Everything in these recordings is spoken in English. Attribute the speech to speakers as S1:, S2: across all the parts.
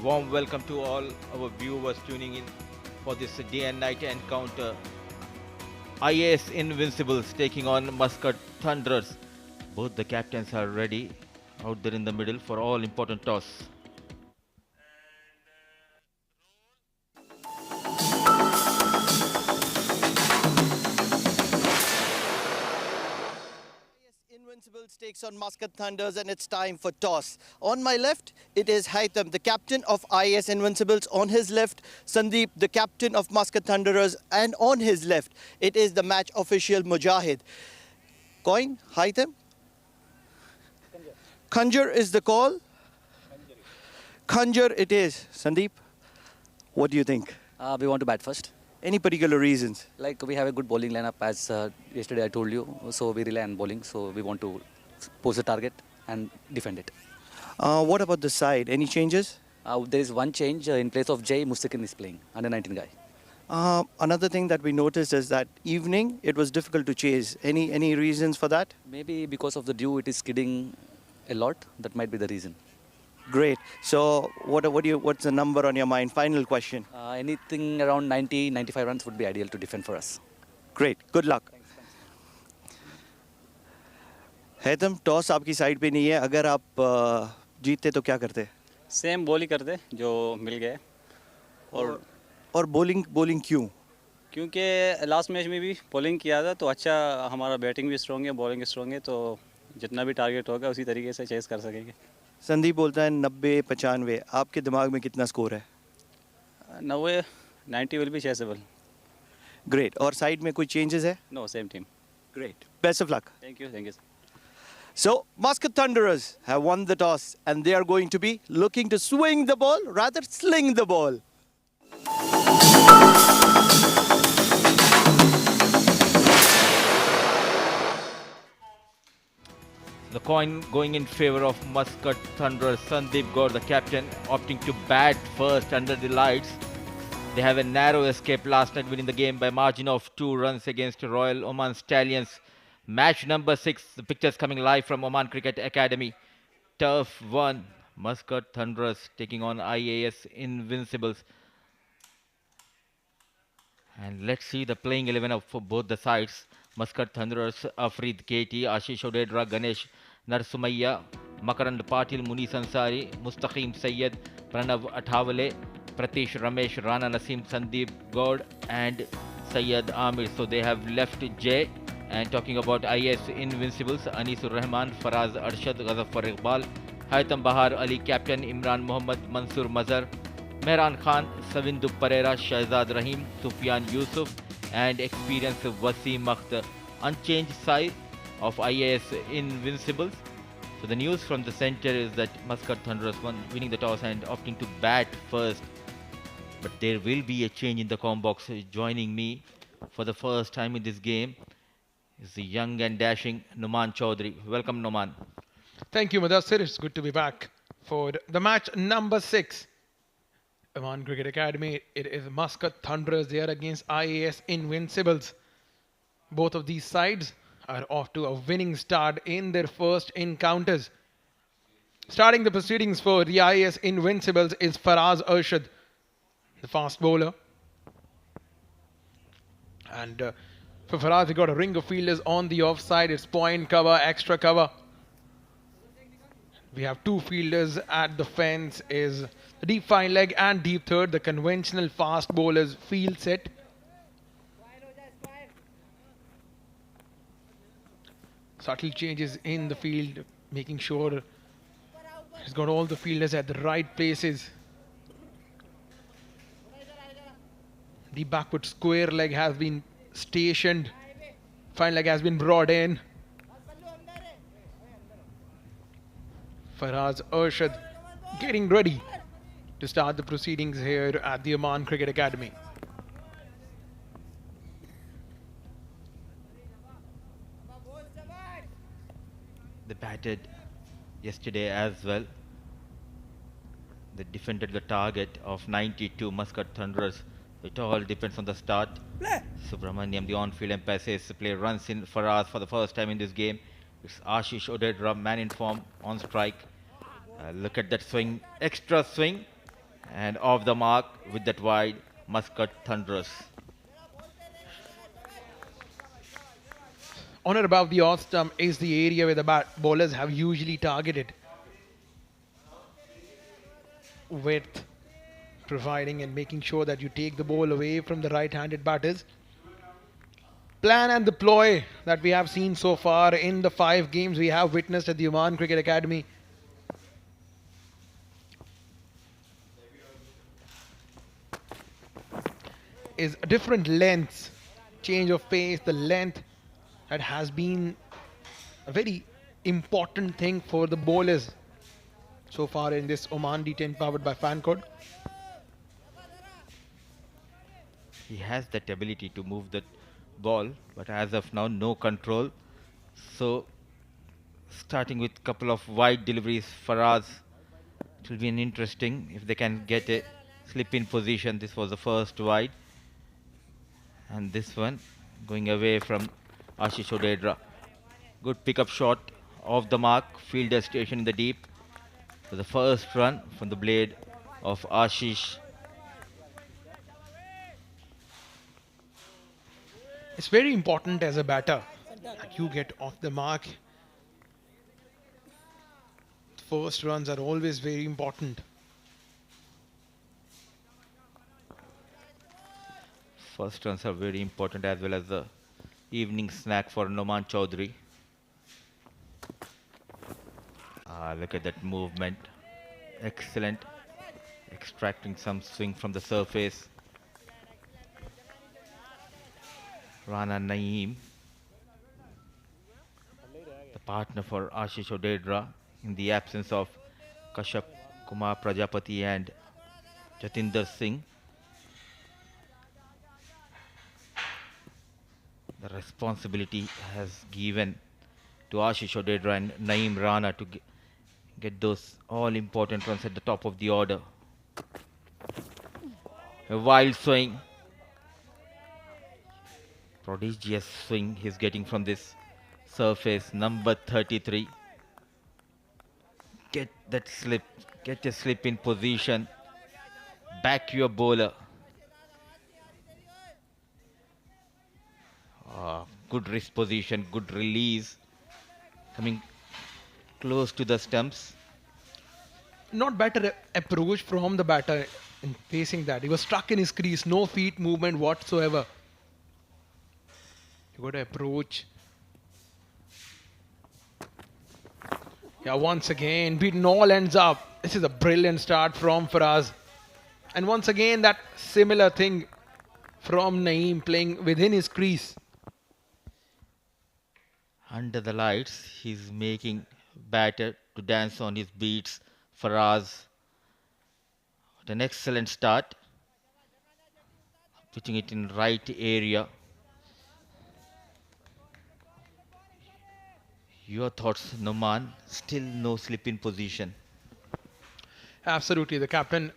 S1: warm welcome to all our viewers tuning in for this day and night encounter. IAS Invincibles taking on Muscat Thunderers. Both the captains are ready out there in the middle for all important toss.
S2: Invincibles takes on Muscat Thunders and it's time for toss. On my left, it is Haitham, the captain of IAS Invincibles. On his left, Sandeep, the captain of Muscat Thunderers. And on his left, it is the match official Mujahid. Coin, Haitham? Khanjar is the call. Khanjar it is. Sandeep, what do you think?
S3: We want to bat first.
S2: Any particular reasons?
S3: Like we have a good bowling lineup as yesterday I told you. So we rely on bowling. So we want to pose a target and defend it.
S2: What about the side? Any changes?
S3: There is one change in place of Jay, Mustakin is playing, under 19 guy.
S2: Another thing that we noticed is that evening it was difficult to chase. Any reasons for that?
S3: Maybe because of the dew it is skidding a lot. That might be the reason.
S2: Great. So what's the number on your mind? Final question.
S3: Anything around 90, 95 runs would be ideal to defend for us.
S2: Great. Good luck. हैतम toss आपकी side पे नहीं है अगर आप जीतते तो क्या करते
S4: सेम बॉल ही करते जो मिल गए
S2: और बॉलिंग क्यों
S4: क्योंकि लास्ट मैच में भी बॉलिंग किया था तो अच्छा हमारा बैटिंग भी स्ट्रॉन्ग है बॉलिंग स्ट्रॉन्ग है तो जितना भी टारगेट होगा उसी तरीके से चेस कर सकेंगे
S2: संदीप बोलता है 90-95 आपके दिमाग में कितना स्कोर है
S4: 90 विल बी चेसेबल
S2: ग्रेट और साइड में कोई चेंजेस है
S4: no same team
S2: great best of luck
S4: thank you
S2: So, Muscat Thunderers have won the toss and they are going to be looking to swing the ball, rather sling the ball.
S1: The coin going in favor of Muscat Thunderers. Sandeep Gaur, the captain, opting to bat first under the lights. They have a narrow escape last night, winning the game by margin of 2 runs against Royal Oman Stallions. Match number 6, the pictures coming live from Oman Cricket Academy. Turf 1, Muscat Thunderers taking on IAS Invincibles. And let's see the playing 11 for both the sides. Muscat Thunderers, Afrid KT, Ashish Odedra, Ganesh Narsumayya, Makarand Patil, Muniz Ansari, Mustaqim Sayyed, Pranav Athawale, Pratish Ramesh, Rana Nasim, Sandeep Gaud and Sayyed Amir. So they have left Jay. And talking about IAS Invincibles, Anisur Rahman, Faraz Arshad, Ghazafar Iqbal, Haitham Bahar Ali, Captain Imran Mohammad, Mansur Mazhar, Mehran Khan, Savindu Pereira, Shahzad Rahim, Sufyan Yusuf, and experienced Wasim Akhtar. Unchanged side of IAS Invincibles. So the news from the center is that Muscat Thunderers winning the toss and opting to bat first. But there will be a change in the com box. Joining me for the first time in this game is the young and dashing Numan Chaudhary. Welcome, Numan.
S5: Thank you, Mudassir. It's good to be back for the match number 6. Oman Cricket Academy. It is Muscat Thunderers. They are against IAS Invincibles. Both of these sides are off to a winning start in their first encounters. Starting the proceedings for the IAS Invincibles is Faraz Arshad, the fast bowler. And for Faraz, we got a ring of fielders on the offside. It's point cover, extra cover. We have 2 fielders at the fence. Is the deep fine leg and deep third. The conventional fast bowlers field set. Subtle changes in the field, making sure he's got all the fielders at the right places. The backward square leg has been stationed. Fine leg has been brought in. Faraz Arshad getting ready to start the proceedings here at the Oman Cricket Academy.
S1: They batted yesterday as well. They defended the target of 92 Muscat Thunderers. It all depends on the start. Subramaniam, the on-field umpire, says play runs in Faraz for the first time in this game. It's Ashish Odedra, man in form, on strike. Look at that swing, extra swing. And off the mark with that wide, Muscat Thunderers.
S5: On or above the off stump is the area where the bowlers have usually targeted. Width, providing and making sure that you take the ball away from the right-handed batters. Plan and deploy that we have seen so far in the 5 games we have witnessed at the Oman Cricket Academy. Is different lengths, change of pace, the length that has been a very important thing for the bowlers so far in this Oman D10 powered by Fancode.
S1: He has that ability to move the ball, but as of now, no control. So, starting with couple of wide deliveries, Faraz, it will be an interesting if they can get a slip in position. This was the first wide, and this one going away from Ashish Odedra. Good pickup shot off the mark, fielder station in the deep. So the first run from the blade of Ashish.
S5: It's very important as a batter that you get off the mark. First runs are always very important.
S1: First runs are very important as well as the evening snack for Noman Chaudhary. Look at that movement. Excellent. Extracting some swing from the surface. Rana Naeem, the partner for Ashish Odedra in the absence of Kashyap Kumar Prajapati and Jatinder Singh. The responsibility has given to Ashish Odedra and Naeem Rana to get those all important runs at the top of the order. A wild swing. Prodigious swing he's getting from this surface. Number 33. Get that slip. Get a slip in position. Back your bowler. Good wrist position. Good release. Coming close to the stumps.
S5: Not better approach from the batter in facing that. He was stuck in his crease. No feet movement whatsoever. You got to approach. Yeah, once again, beaten all ends up. This is a brilliant start from Faraz. And once again, that similar thing from Naeem playing within his crease.
S1: Under the lights, he's making batter to dance on his beats. Faraz. What an excellent start. Pitching it in right area. Your thoughts, Noman? Still no slip in position.
S5: Absolutely, the captain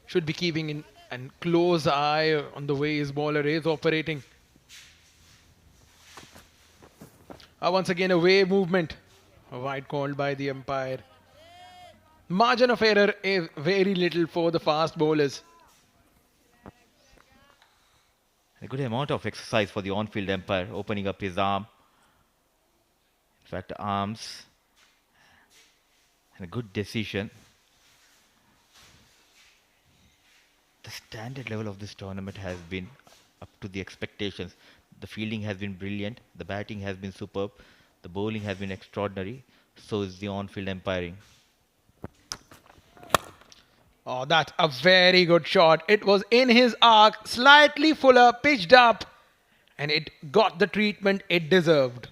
S5: should be keeping in a close eye on the way his bowler is operating. Once again, a way movement. A wide called by the umpire. Margin of error is very little for the fast bowlers.
S1: A good amount of exercise for the on-field umpire, opening up his arm. In fact, arms. And a good decision. The standard level of this tournament has been up to the expectations. The fielding has been brilliant. The batting has been superb. The bowling has been extraordinary. So is the on-field umpiring.
S5: Oh, that's a very good shot. It was in his arc, slightly fuller, pitched up, and it got the treatment it deserved.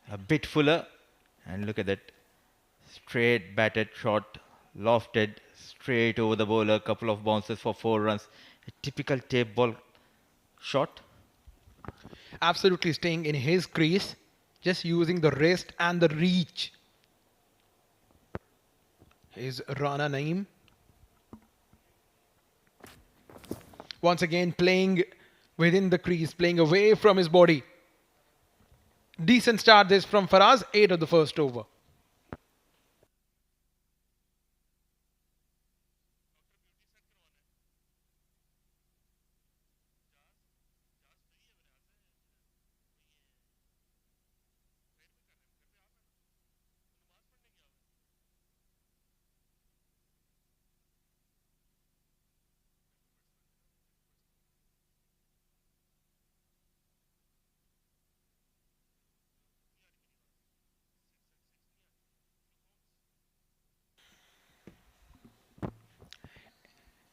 S1: A bit fuller, and look at that straight batted shot, lofted straight over the bowler, couple of bounces for 4 runs. A typical tape ball shot.
S5: Absolutely staying in his crease, just using the wrist and the reach. Is Rana Naeem. Once again playing within the crease, playing away from his body. Decent start this from Faraz, 8 of the first over.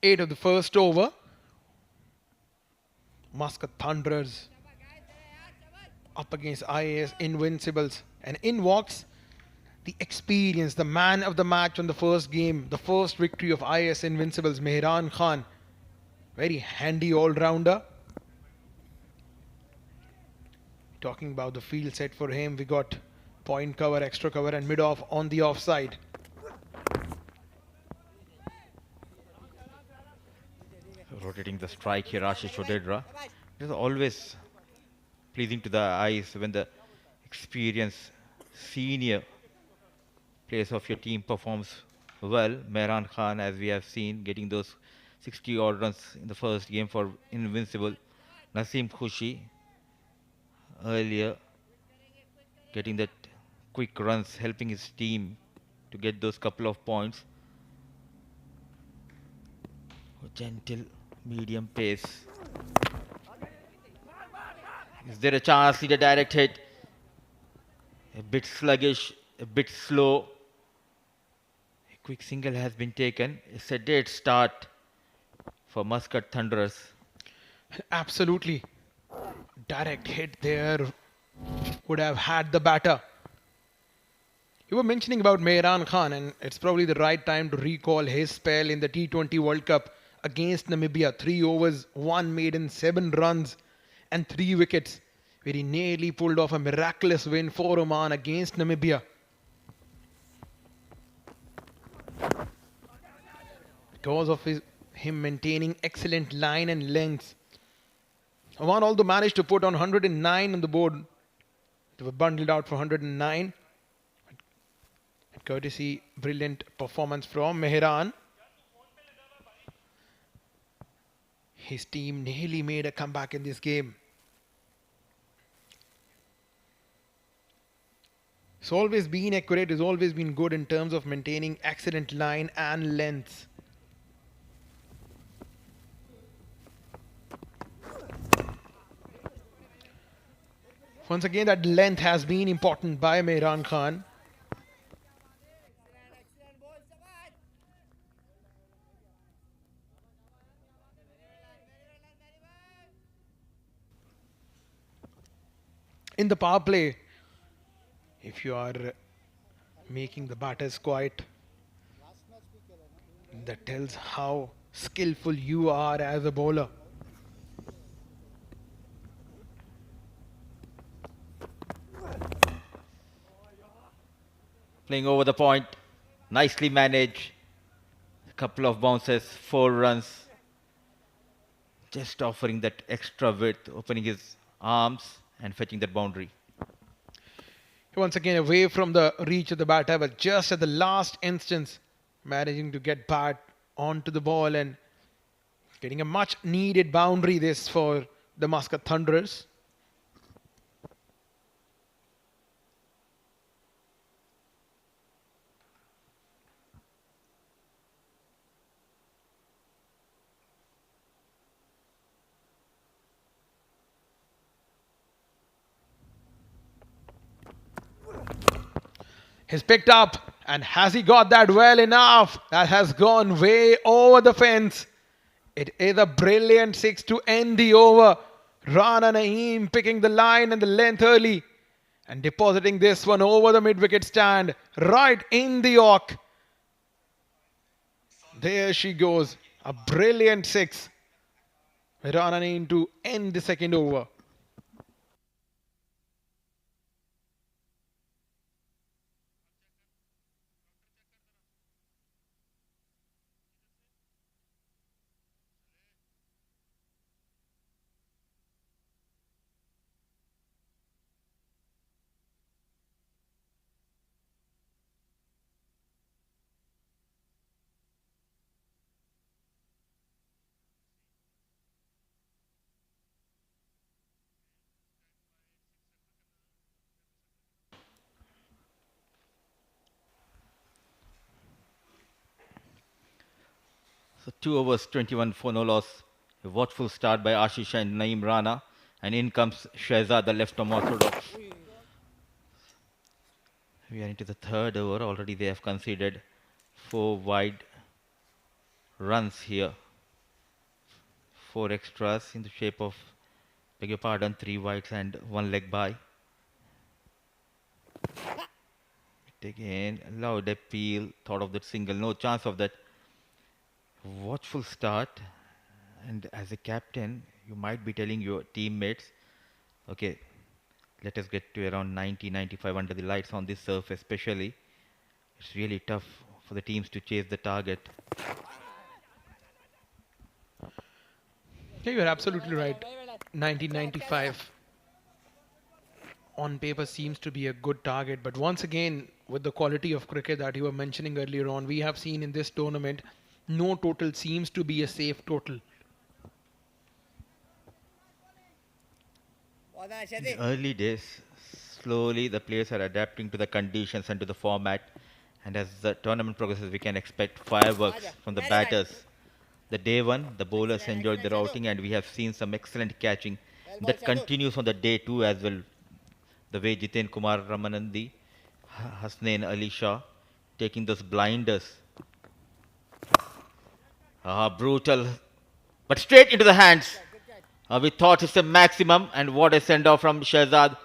S5: 8 of the first over. Muscat Thunderers up against IAS Invincibles. And in walks the experience, the man of the match on the first game, the first victory of IAS Invincibles, Mehran Khan. Very handy all-rounder. Talking about the field set for him, we got point cover, extra cover and mid-off on the offside.
S1: Rotating the strike here, Ashish Odedra. It is always pleasing to the eyes when the experienced senior players of your team performs well. Mehran Khan, as we have seen, getting those 60 odd runs in the first game for Invincible. Naseem Khushi earlier getting that quick runs, helping his team to get those couple of points. Gentle medium pace. Is there a chance? See the direct hit. A bit sluggish, a bit slow. A quick single has been taken. It's a dead start for Muscat Thunderers.
S5: Absolutely. Direct hit there would have had the batter. You were mentioning about Mehran Khan, and it's probably the right time to recall his spell in the T20 World Cup against Namibia. 3 overs, 1 maiden, 7 runs and 3 wickets, where he nearly pulled off a miraculous win for Oman against Namibia. Because of him maintaining excellent line and length. Oman although managed to put on 109 on the board. They were bundled out for 109. Courtesy, brilliant performance from Mehran. His team nearly made a comeback in this game. He's always been accurate, he's always been good in terms of maintaining excellent line and length. Once again, that length has been important by Mehran Khan. In the power play, if you are making the batters quiet, that tells how skillful you are as a bowler.
S1: Playing over the point, nicely managed. A couple of bounces, 4 runs. Just offering that extra width, opening his arms and fetching that boundary.
S5: Once again away from the reach of the batter, but just at the last instance managing to get bat onto the ball and getting a much needed boundary this for the Muscat Thunderers. He's picked up, and has he got that well enough? That has gone way over the fence. It is a brilliant 6 to end the over. Rana Naeem picking the line and the length early and depositing this one over the mid-wicket stand, right in the York. There she goes. A brilliant 6. Rana Naeem to end the second over.
S1: So 2 overs, 21 for no loss. A watchful start by Ashish and Naeem Rana. And in comes Shehzad, the left-arm orthodox. We are into the 3rd over. Already they have conceded 4 wide runs here. 4 extras in the shape of, beg your pardon, 3 wides and 1 leg by. Again, loud appeal, thought of that single, no chance of that. Watchful start, and as a captain, you might be telling your teammates, okay, let us get to around 90, 95 under the lights on this surf especially. It's really tough for the teams to chase the target.
S5: Yeah, you're absolutely right. 1995 on paper seems to be a good target, but once again, with the quality of cricket that you were mentioning earlier on, we have seen in this tournament, no total seems to be a safe total.
S1: In the early days, slowly the players are adapting to the conditions and to the format. And as the tournament progresses, we can expect fireworks from the batters. The day one, the bowlers enjoyed the routing, and we have seen some excellent catching. That continues on the day two as well. The way Jiten Kumar Ramanandi, Hasnain Ali Shah taking those blinders. Brutal, but straight into the hands. We thought it's a maximum, and what a send off from Shahzad.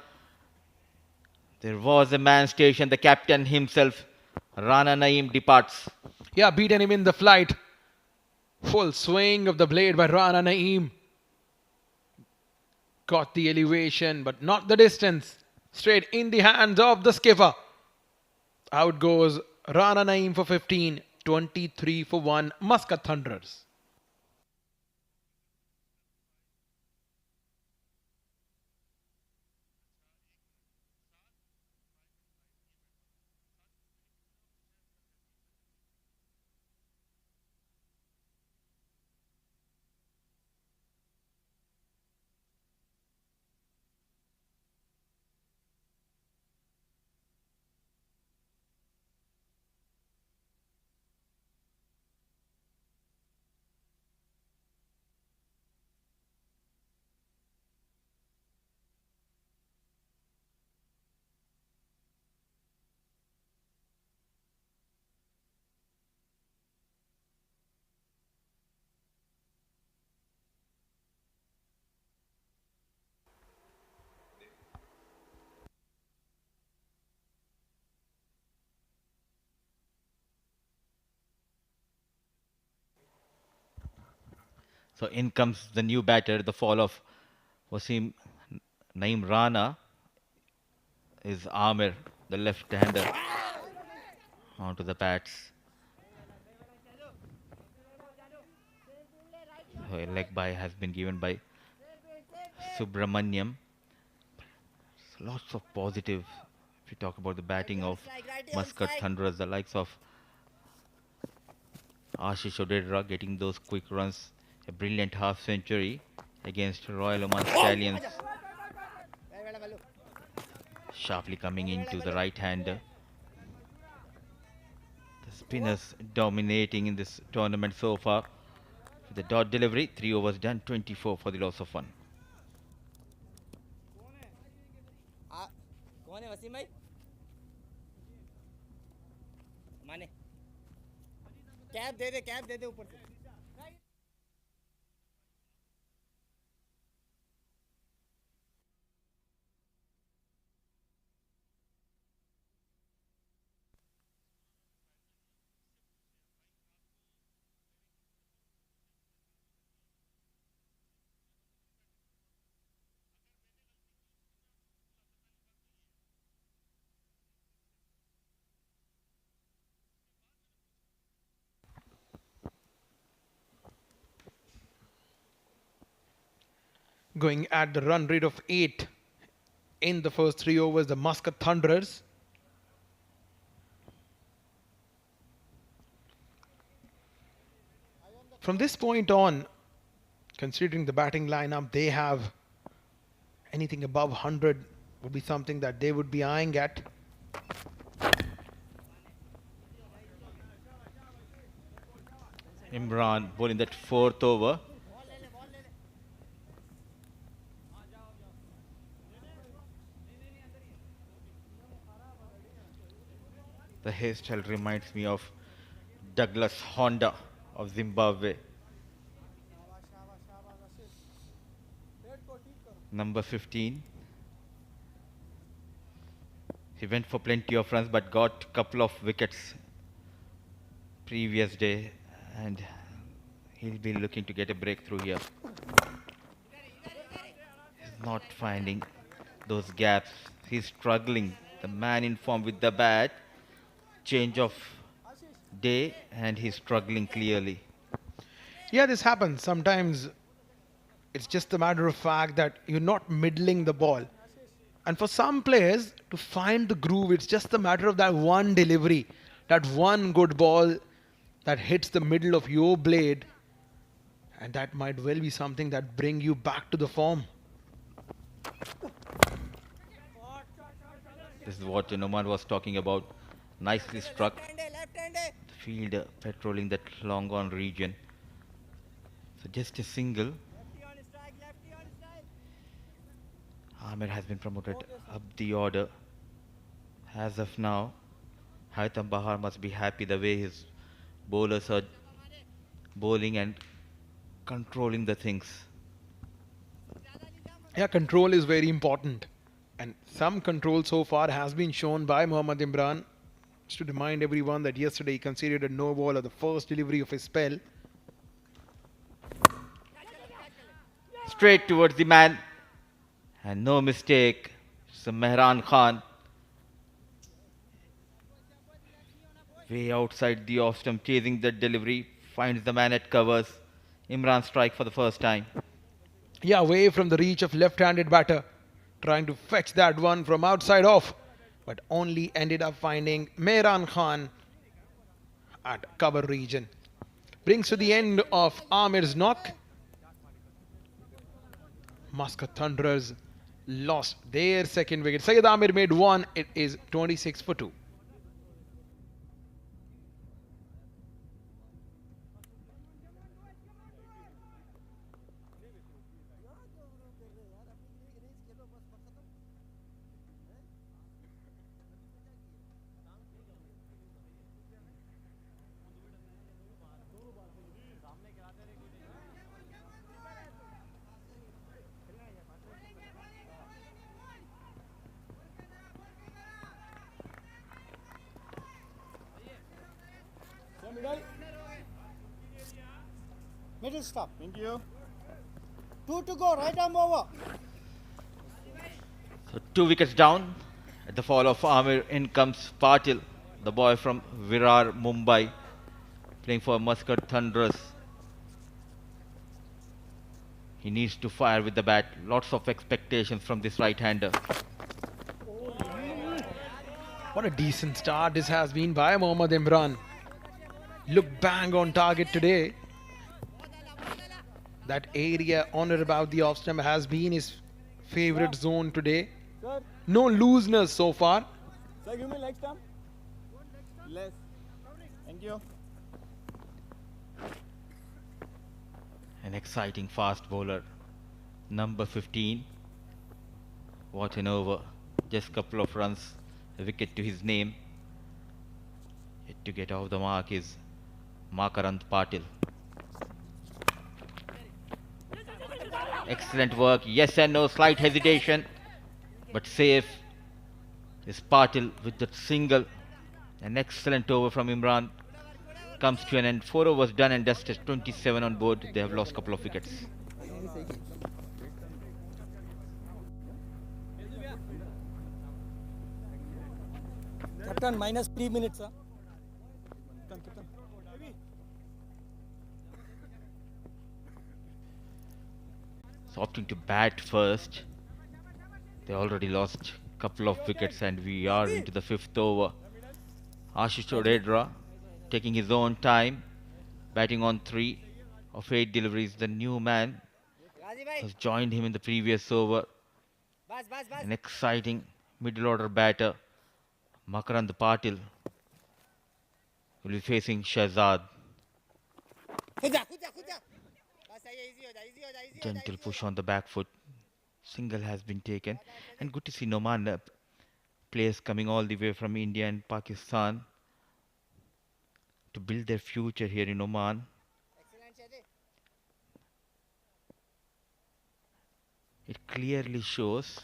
S1: There was a man stationed, the captain himself, Rana Naeem, departs.
S5: Yeah, beaten him in the flight. Full swing of the blade by Rana Naeem. Got the elevation, but not the distance. Straight in the hands of the skipper. Out goes Rana Naeem for 15, 23 for 1, Muscat Thunderers.
S1: So in comes the new batter, the fall of Wasim Naeem Rana is Amir, the left-hander, onto the bats. So a leg by has been given by Subramaniam. So lots of positive. If you talk about the batting of Muscat Thunderers, the likes of Ashish Odedra getting those quick runs, a brilliant half century against Royal Oman Stallions. Sharply coming into the right hander. The spinners dominating in this tournament so far. With the dot delivery, 3 overs done, 24 for the loss of 1.
S6: कौन है वसीम भाई माने cap दे दे ऊपर से
S5: Going at the run rate of 8 in the first 3 overs, the Muscat Thunderers. From this point on, considering the batting lineup, they have anything above 100 would be something that they would be eyeing at.
S1: Imran bowling that 4th over. The hairstyle reminds me of Douglas Honda of Zimbabwe. Number 15. He went for plenty of runs but got a couple of wickets previous day, and he'll be looking to get a breakthrough here. He's not finding those gaps. He's struggling. The man in form with the bat. Change of day, and he's struggling clearly.
S5: Yeah, this happens. Sometimes it's just a matter of fact that you're not middling the ball. And for some players to find the groove, it's just a matter of that one delivery, that one good ball that hits the middle of your blade, and that might well be something that bring you back to the form.
S1: This is what Oman was talking about. Nicely struck. The fielder patrolling that long on region. So just a single. Amir has been promoted up the order. As of now, Haitham Bahar must be happy the way his bowlers are bowling and controlling the things.
S5: Yeah, control is very important. And some control so far has been shown by Mohammad Imran. Just to remind everyone that yesterday he conceded a no ball at the first delivery of his spell.
S1: Straight towards the man. And no mistake. So Mehran Khan. Way outside the off stump, chasing that delivery. Finds the man at covers. Imran strike for the first time.
S5: Yeah, away from the reach of left-handed batter. Trying to fetch that one from outside off. But only ended up finding Mehran Khan at cover region. Brings to the end of Amir's knock. Muscat Thunderers lost their second wicket. Syed Amir made one. It is 26 for 2.
S6: Middle stop. Thank you. 2 to go. Right arm over.
S1: So 2 wickets down. At the fall of Amir, in comes Patil, the boy from Virar, Mumbai, playing for Muscat Thunderers. He needs to fire with the bat. Lots of expectations from this right-hander.
S5: What a decent start this has been by Mohammad Imran. Look bang on target today. That area on or about the off stump has been his favorite zone today. No looseness so far.
S6: Sir, give me leg stump. Less. Thank you.
S1: An exciting fast bowler. Number 15. What an over. Just couple of runs. A wicket to his name. Yet to get off the mark is Makarand Patil. Excellent work. Yes and no. Slight hesitation. But safe is Patil with that single. An excellent over from Imran. Comes to an end. 4 overs done and dusted. 27 on board. They have lost a couple of wickets.
S6: Captain, minus 3 minutes, sir.
S1: So opting to bat first. They already lost a couple of wickets and we are into the 5th over. Ashish Odedra taking his own time, batting on 3 of 8 deliveries. The new man has joined him in the previous over. An exciting middle order batter, Makarand Patil, will be facing Shahzad. Gentle push on the back foot. Single has been taken. And good to see Oman players coming all the way from India and Pakistan to build their future here in Oman. It clearly shows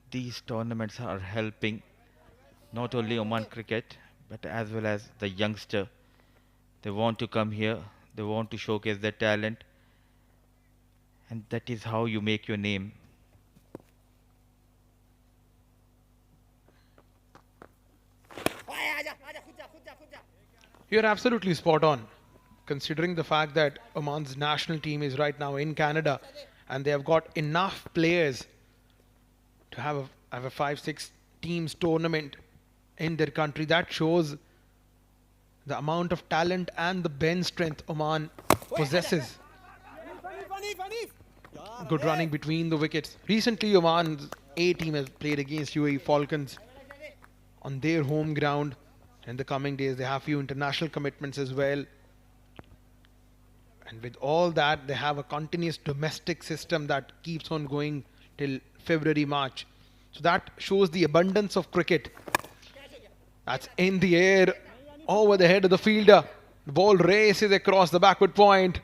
S1: these tournaments are helping not only Oman cricket but as well as the youngster. They want to come here, they want to showcase their talent, and that is how you make your name.
S5: You're absolutely spot on, considering the fact that Oman's national team is right now in Canada and they have got enough players to have a 5-6 teams tournament in their country. That shows the amount of talent and the bench strength Oman possesses. Good running between the wickets. Recently, Oman's A team has played against UAE Falcons on their home ground. In the coming days, they have few international commitments as well. And with all that, they have a continuous domestic system that keeps on going till February, March. So that shows the abundance of cricket. That's in the air, over the head of the fielder. The ball races across the backward point.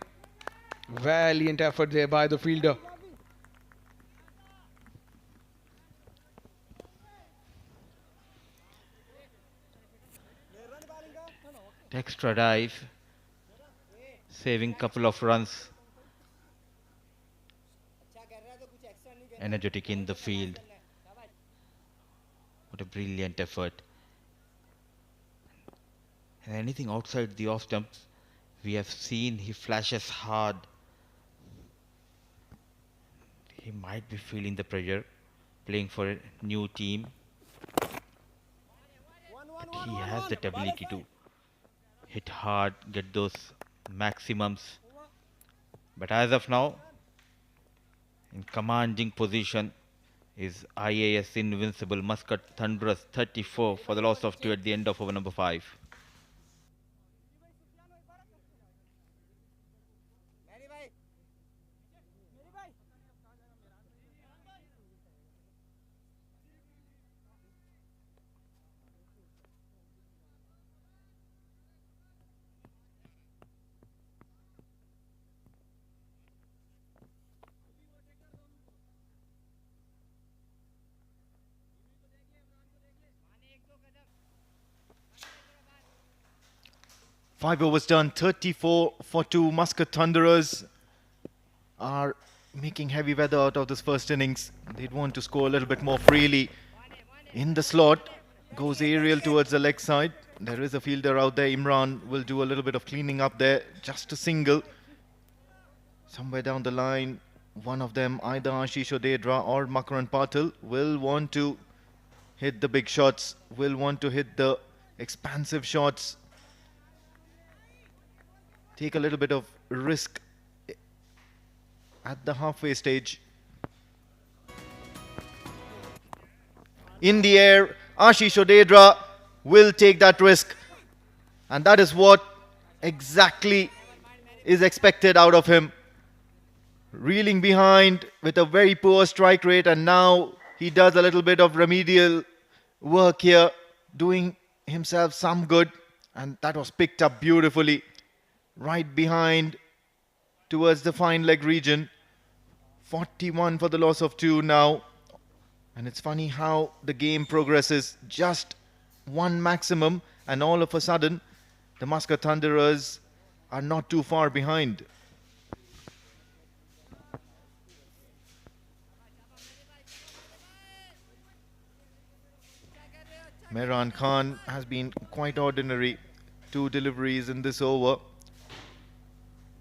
S5: Valiant effort there by the fielder.
S1: Extra dive, saving couple of runs. Energetic in the field. What a brilliant effort. And anything outside the off stumps, we have seen he flashes hard. He might be feeling the pressure, playing for a new team. But he has that ability to hit hard, get those maximums. But as of now, in commanding position is IAS Invincible Muscat Thunderers 34 for the loss of 2 at the end of over number 5.
S7: Five overs done, 34 for 2. Muscat Thunderers are making heavy weather out of this first innings. They'd want to score a little bit more freely. In the slot, goes aerial towards the leg side. There is a fielder out there. Imran will do a little bit of cleaning up there. Just a single. Somewhere down the line, one of them, either Ashish Odedra or Makaran Patil, will want to hit the big shots, will want to hit the expansive shots. Take a little bit of risk at the halfway stage. In the air, Ashish Odedra will take that risk. And that is what exactly is expected out of him. Reeling behind with a very poor strike rate, and now he does a little bit of remedial work here, doing himself some good, and that was picked up beautifully. Right behind towards the fine leg region. 41 for the loss of 2 now. And it's funny how the game progresses. Just one maximum and all of a sudden the Muscat Thunderers are not too far behind. Mehran Khan has been quite ordinary. 2 deliveries in this over.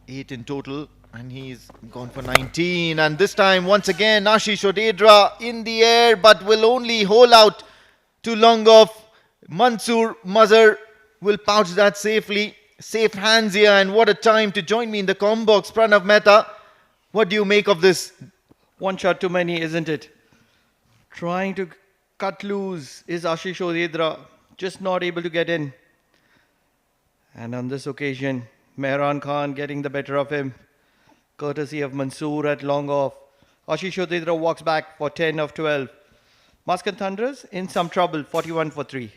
S7: 8 in total, and he's gone for 19. And this time, once again, Ashish Odedra in the air, but will only hole out too long off. Mansoor Mazhar will pouch that safely. Safe hands here, and what a time to join me in the comm box. Pranav Mehta, what do you make of this?
S2: One shot too many, isn't it? Trying to cut loose is Ashish Odedra, just not able to get in. And on this occasion, Mehran Khan getting the better of him, courtesy of Mansoor at long off. Ashish Odedra walks back for 10 of 12. Muscat Thunderers in some trouble, 41 for 3.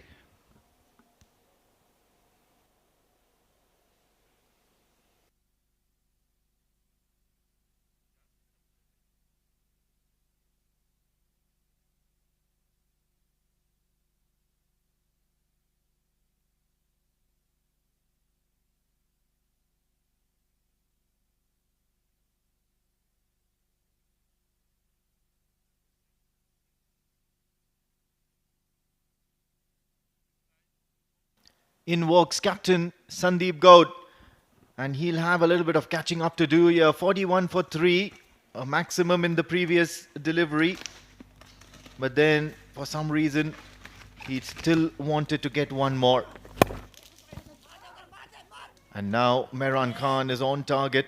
S7: In walks captain Sandeep Gaud. And he'll have a little bit of catching up to do here. 41 for 3, a maximum in the previous delivery. But then, for some reason, he still wanted to get one more. And now Mehran Khan is on target.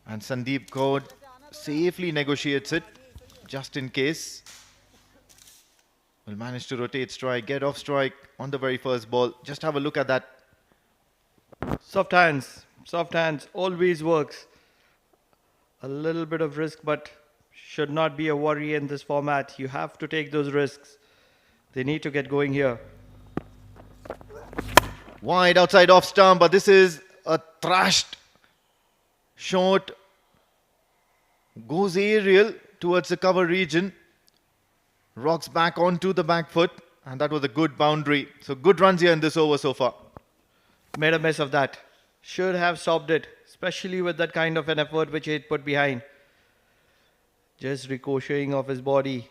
S7: And Sandeep Gaud safely negotiates it, just in case. Will manage to rotate strike, get off strike on the very first ball. Just have a look at that.
S2: Soft hands always works. A little bit of risk, but should not be a worry in this format. You have to take those risks. They need to get going here.
S7: Wide outside off stump, but this is a thrashed shot. Goes aerial towards the cover region. Rocks back onto the back foot, and that was a good boundary. So good runs here in this over so far.
S2: Made a mess of that. Should have stopped it, especially with that kind of an effort which he put behind. Just ricocheting off his body.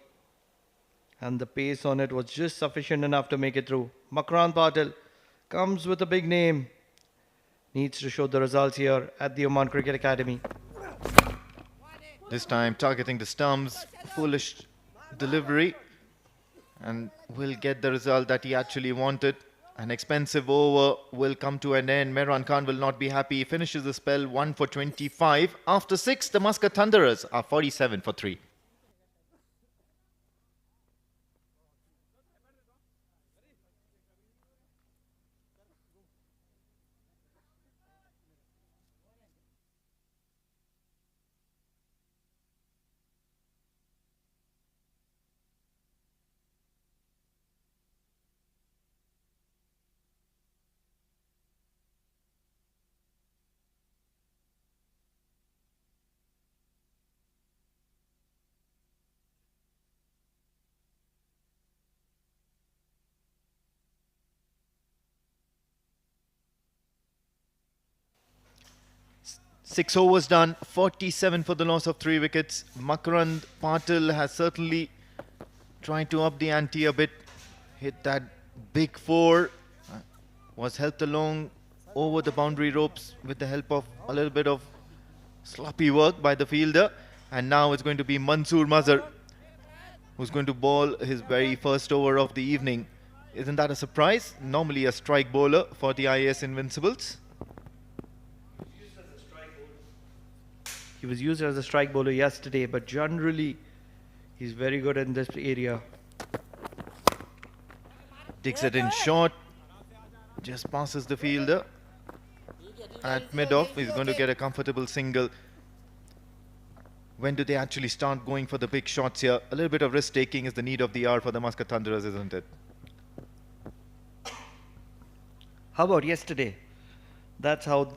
S2: And the pace on it was just sufficient enough to make it through. Makrand Patil comes with a big name. Needs to show the results here at the Oman Cricket Academy.
S7: This time targeting the stumps. Foolish delivery. And will get the result that he actually wanted. An expensive over will come to an end. Mehran Khan will not be happy. He finishes the spell 1 for 25. After 6, the Muscat Thunderers are 47 for 3. Six overs done, 47 for the loss of 3 wickets. Makrand Patil has certainly tried to up the ante a bit. Hit that big 4. Was helped along over the boundary ropes with the help of a little bit of sloppy work by the fielder. And now it's going to be Mansoor Mazhar who's going to bowl his very first over of the evening. Isn't that a surprise? Normally a strike bowler for the IAS Invincibles.
S2: He was used as a strike bowler yesterday, but generally he's very good in this area.
S7: Takes it in short. Just passes the fielder. At mid-off, he's going to get a comfortable single. When do they actually start going for the big shots here? A little bit of risk-taking is the need of the hour for the Muscat Thunderers, isn't it?
S2: How about yesterday? That's how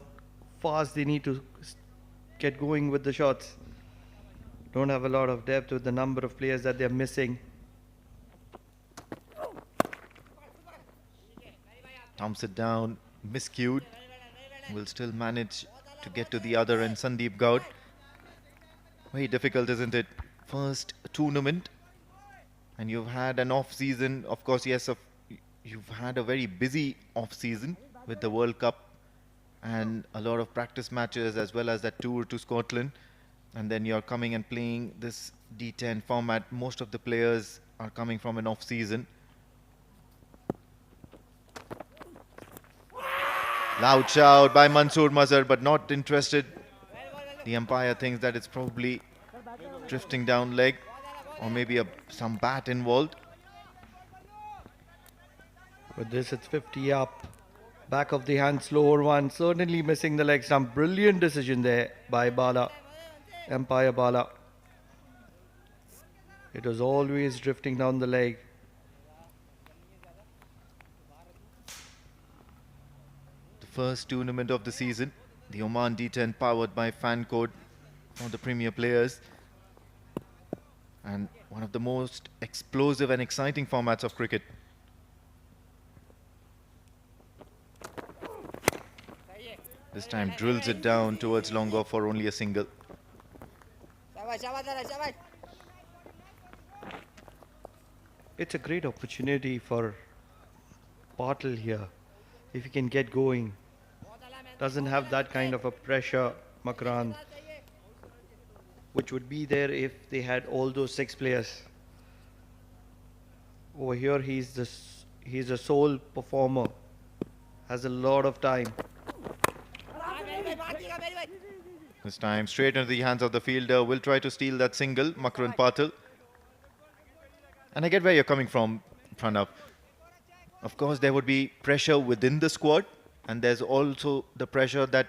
S2: fast they need to get going with the shots. Don't have a lot of depth with the number of players that they're missing.
S7: Thumps it down, miscued. Will still manage to get to the other end. Sandeep Gaud. Very difficult, isn't it? First tournament. And you've had an off-season. Of course, yes, you've had a very busy off-season with the World Cup and a lot of practice matches as well as that tour to Scotland. And then you're coming and playing this D10 format. Most of the players are coming from an off-season. Loud shout by Mansoor Mazhar, but not interested. The umpire thinks that it's probably drifting down leg or maybe some bat involved.
S2: With this, it's 50 up. Back of the hand, slower one. Certainly missing the leg stump. Brilliant decision there by Bala. Umpire Bala. It was always drifting down the leg.
S7: The first tournament of the season. The Oman D10 powered by fan code for the premier players. And one of the most explosive and exciting formats of cricket. This time drills it down towards long off for only a single.
S2: It's a great opportunity for Patil here. if he can get going. Doesn't have that kind of a pressure, Makrand, which would be there if they had all those 6 players. Over here, he's a sole performer. Has a lot of time.
S7: This time straight into the hands of the fielder. Will try to steal that single, Makrand Patil. And I get where you're coming from, Pranav. Of course, there would be pressure within the squad. And there's also the pressure that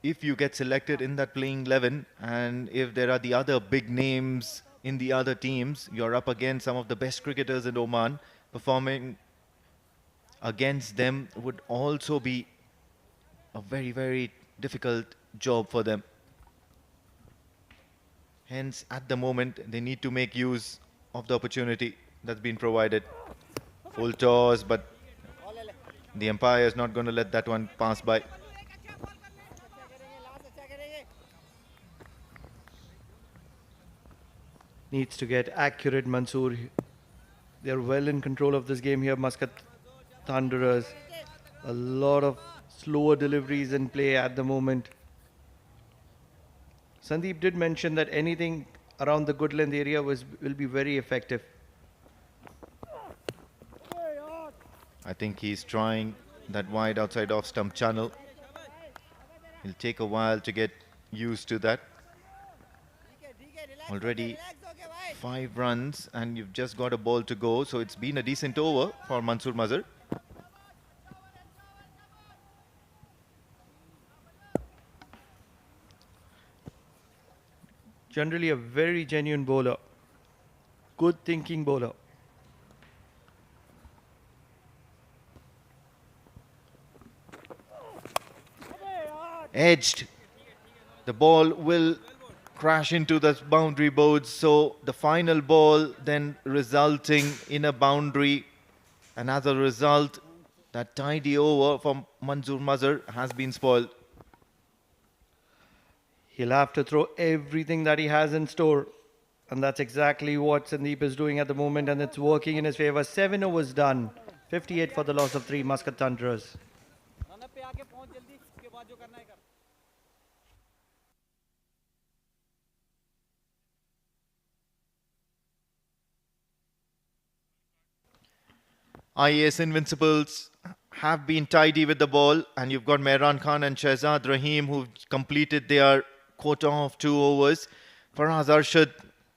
S7: if you get selected in that playing 11 and if there are the other big names in the other teams, you're up against some of the best cricketers in Oman. Performing against them would also be a very, very difficult job for them. Hence, at the moment, they need to make use of the opportunity that's been provided. Full toss, but the umpire is not going to let that one pass by.
S2: Needs to get accurate, Mansoor. They're well in control of this game here, Muscat Thunderers. A lot of slower deliveries in play at the moment. Sandeep did mention that anything around the good length area will be very effective.
S7: I think he's trying that wide outside off stump channel. It'll take a while to get used to that. Already 5 runs and you've just got a ball to go, so it's been a decent over for Mansoor Mazhar.
S2: Generally a very genuine bowler. Good thinking bowler.
S7: Edged. The ball will crash into the boundary boards, so the final ball then resulting in a boundary, and as a result that tidy over from Mansoor Mazhar has been spoiled.
S2: He'll have to throw everything that he has in store. And that's exactly what Sandeep is doing at the moment, and it's working in his favour. 7 overs done. 58 for the loss of 3, Muscat Thunderers.
S7: IAS Invincibles have been tidy with the ball, and you've got Mehran Khan and Shehzad Rahim who've completed their quota of 2 overs. Faraz Arshad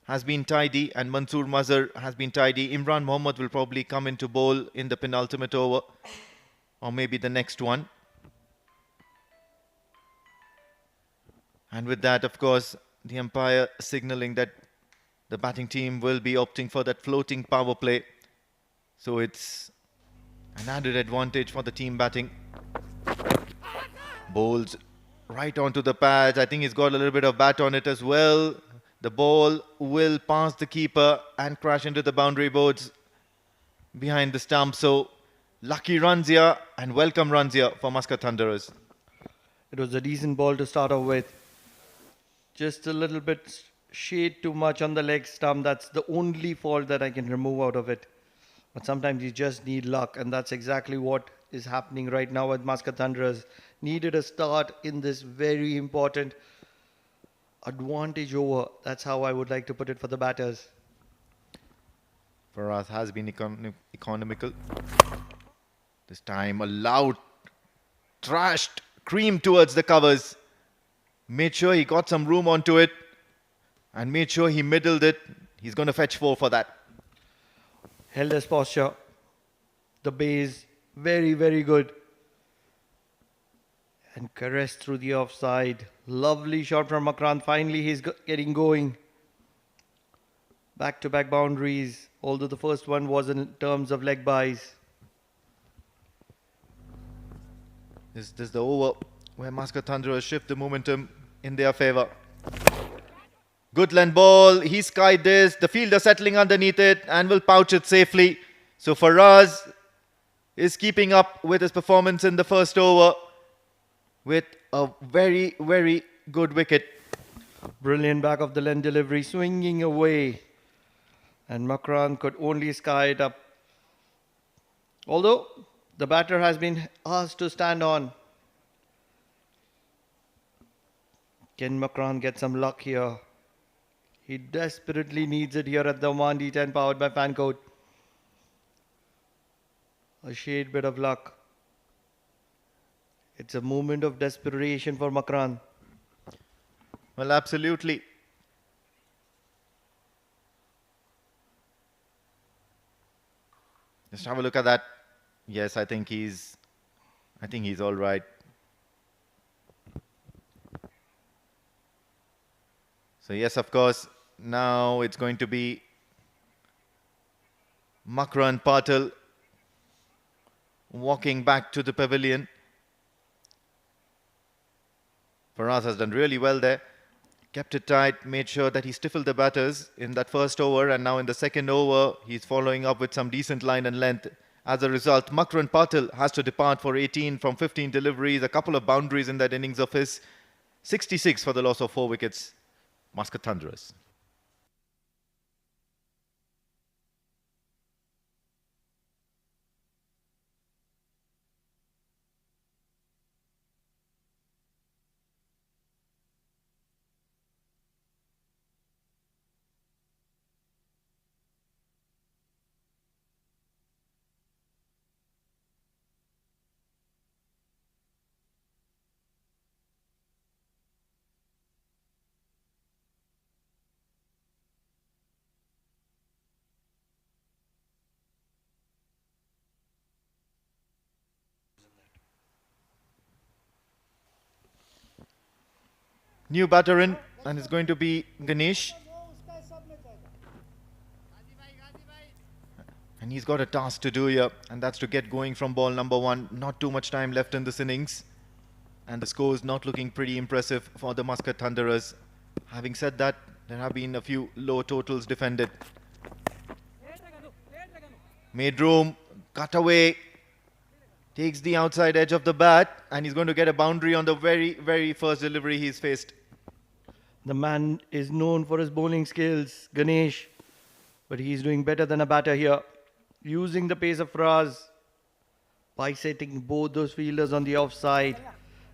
S7: has been tidy and Mansoor Mazhar has been tidy. Imran Mohammad will probably come into bowl in the penultimate over or maybe the next one. And with that, of course, the umpire signalling that the batting team will be opting for that floating power play. So it's an added advantage for the team batting. Bowls right onto the pads. I think he's got a little bit of bat on it as well. The ball will pass the keeper and crash into the boundary boards behind the stump. So lucky runs here and welcome runs here for Muscat Thunderers.
S2: It was a decent ball to start off with. Just a little bit shade too much on the leg stump. That's the only fault that I can remove out of it. But sometimes you just need luck, and that's exactly what is happening right now with Muscat Thunderers. Needed a start in this very important advantage over. That's how I would like to put it for the batters.
S7: Faraz has been economical. This time a loud, trashed cream towards the covers. Made sure he got some room onto it and made sure he middled it. He's going to fetch 4 for that.
S2: Held his posture. The base, very, very good. And caressed through the offside. Lovely shot from Makrand. Finally, he's getting going. Back-to-back boundaries, although the first one was in terms of leg buys.
S7: Is this the over where Muscat Thunderers shift the momentum in their favour? Good length ball. He skied this. The fielder settling underneath it and will pouch it safely. So Faraz is keeping up with his performance in the first over with a very, very good wicket.
S2: Brilliant back of the length delivery, swinging away. And Makrand could only sky it up. Although The batter has been asked to stand on. Can Macron get some luck here? He desperately needs it here at the OMAN D10 powered by Fan Code. A shade bit of luck. It's a moment of desperation for Macron.
S7: Well, absolutely. Just have a look at that. Yes, I think he's all right. So yes, of course, now it's going to be Makran Patel walking back to the pavilion. Faraz has done really well there. Kept it tight, made sure that he stifled the batters in that first over, and now in the second over, he's following up with some decent line and length. As a result, Makran Patel has to depart for 18 from 15 deliveries, a couple of boundaries in that innings of his. 66 for the loss of 4 wickets. Muscat Thunderers. New batter in, and it's going to be Ganesh. And he's got a task to do here, and that's to get going from ball number 1. Not too much time left in this innings. And the score is not looking pretty impressive for the Muscat Thunderers. Having said that, there have been a few low totals defended. Made room, cut away, takes the outside edge of the bat, and he's going to get a boundary on the very, very first delivery he's faced.
S2: The man is known for his bowling skills, Ganesh, but he's doing better than a batter here. Using the pace of Faraz, bisecting both those fielders on the offside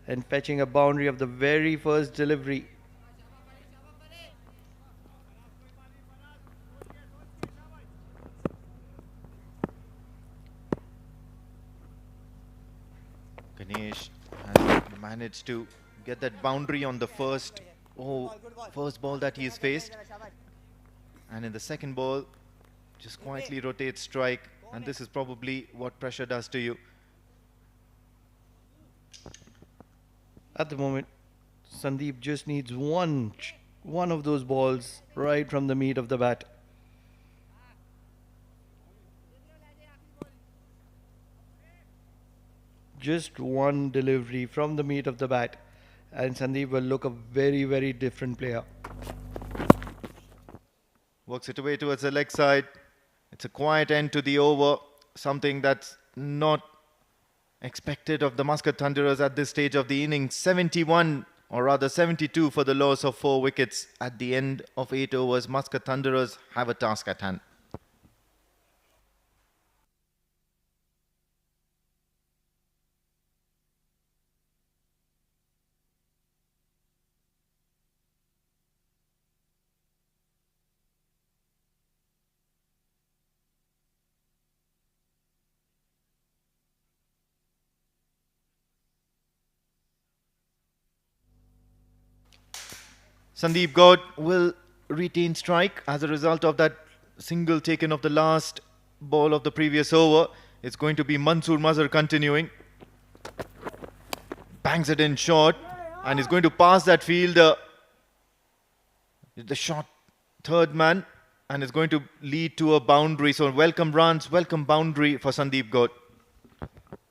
S2: and fetching a boundary of the very first delivery.
S7: Ganesh has managed to get that boundary on the first ball that he's faced. And in the second ball, just quietly rotate strike. And this is probably what pressure does to you.
S2: At the moment, Sandeep just needs one of those balls right from the meat of the bat. Just one delivery from the meat of the bat, and Sandeep will look a very, very different player.
S7: Works it away towards the leg side. It's a quiet end to the over, something that's not expected of the Muscat Thunderers at this stage of the innings. 71, or rather 72 for the loss of 4 wickets. At the end of 8 overs, Muscat Thunderers have a task at hand. Sandeep Gaud will retain strike as a result of that single taken of the last ball of the previous over. It's going to be Mansoor Mazhar continuing. Bangs it in short and is going to pass that fielder. The shot third man, and is going to lead to a boundary. So welcome runs, welcome boundary for Sandeep Gaud.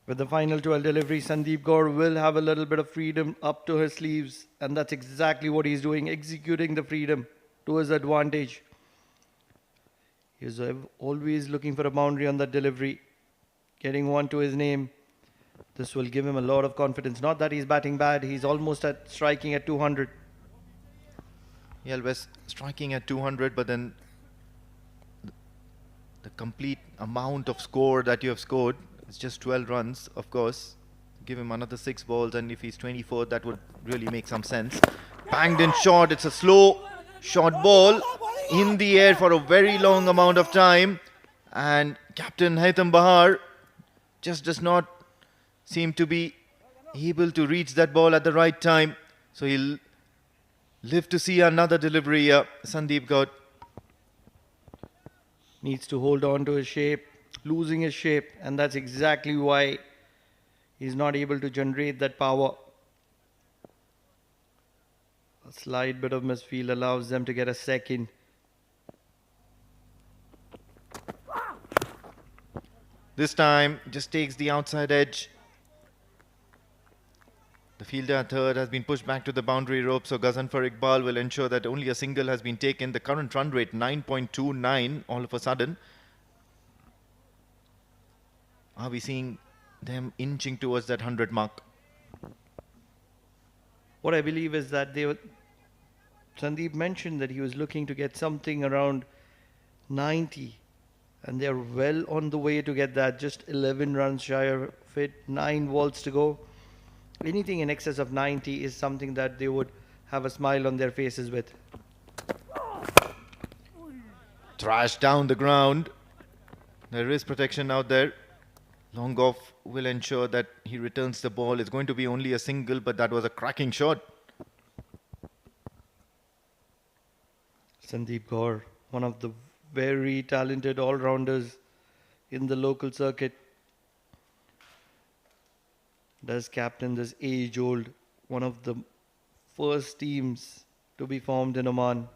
S2: With the final 12 delivery, Sandeep Gaur will have a little bit of freedom up to his sleeves, and that's exactly what he's doing, executing the freedom to his advantage. He's always looking for a boundary on that delivery, getting one to his name. This will give him a lot of confidence. Not that he's batting bad, he's almost at striking at 200.
S7: Yeah, West striking at 200, but then the complete amount of score that you have scored It's just 12 runs, of course. Give him another 6 balls, and if he's 24, that would really make some sense. Banged in short. It's a slow short ball in the air for a very long amount of time. And Captain Haitham Bahar just does not seem to be able to reach that ball at the right time. So he'll live to see another delivery here. Sandeep Gaud
S2: needs to hold on to his shape, losing his shape, and that's exactly why he's not able to generate that power. A slight bit of misfield allows them to get a second.
S7: this time just takes the outside edge. The fielder at third has been pushed back to the boundary rope, so Ghazanfar Iqbal will ensure that only a single has been taken. The current run rate 9.29 all of a sudden. Are we seeing them inching towards that 100 mark?
S2: What I believe is that Sandeep mentioned that he was looking to get something around 90, and they're well on the way to get that. Just 11 runs shy of it, 9 balls to go. Anything in excess of 90 is something that they would have a smile on their faces with.
S7: Thrashed down the ground. There is protection out there. Long off will ensure that he returns the ball. It's going to be only a single, but that was a cracking shot.
S2: Sandeep Kaur, one of the very talented all-rounders in the local circuit, does captain this age-old, one of the first teams to be formed in Oman.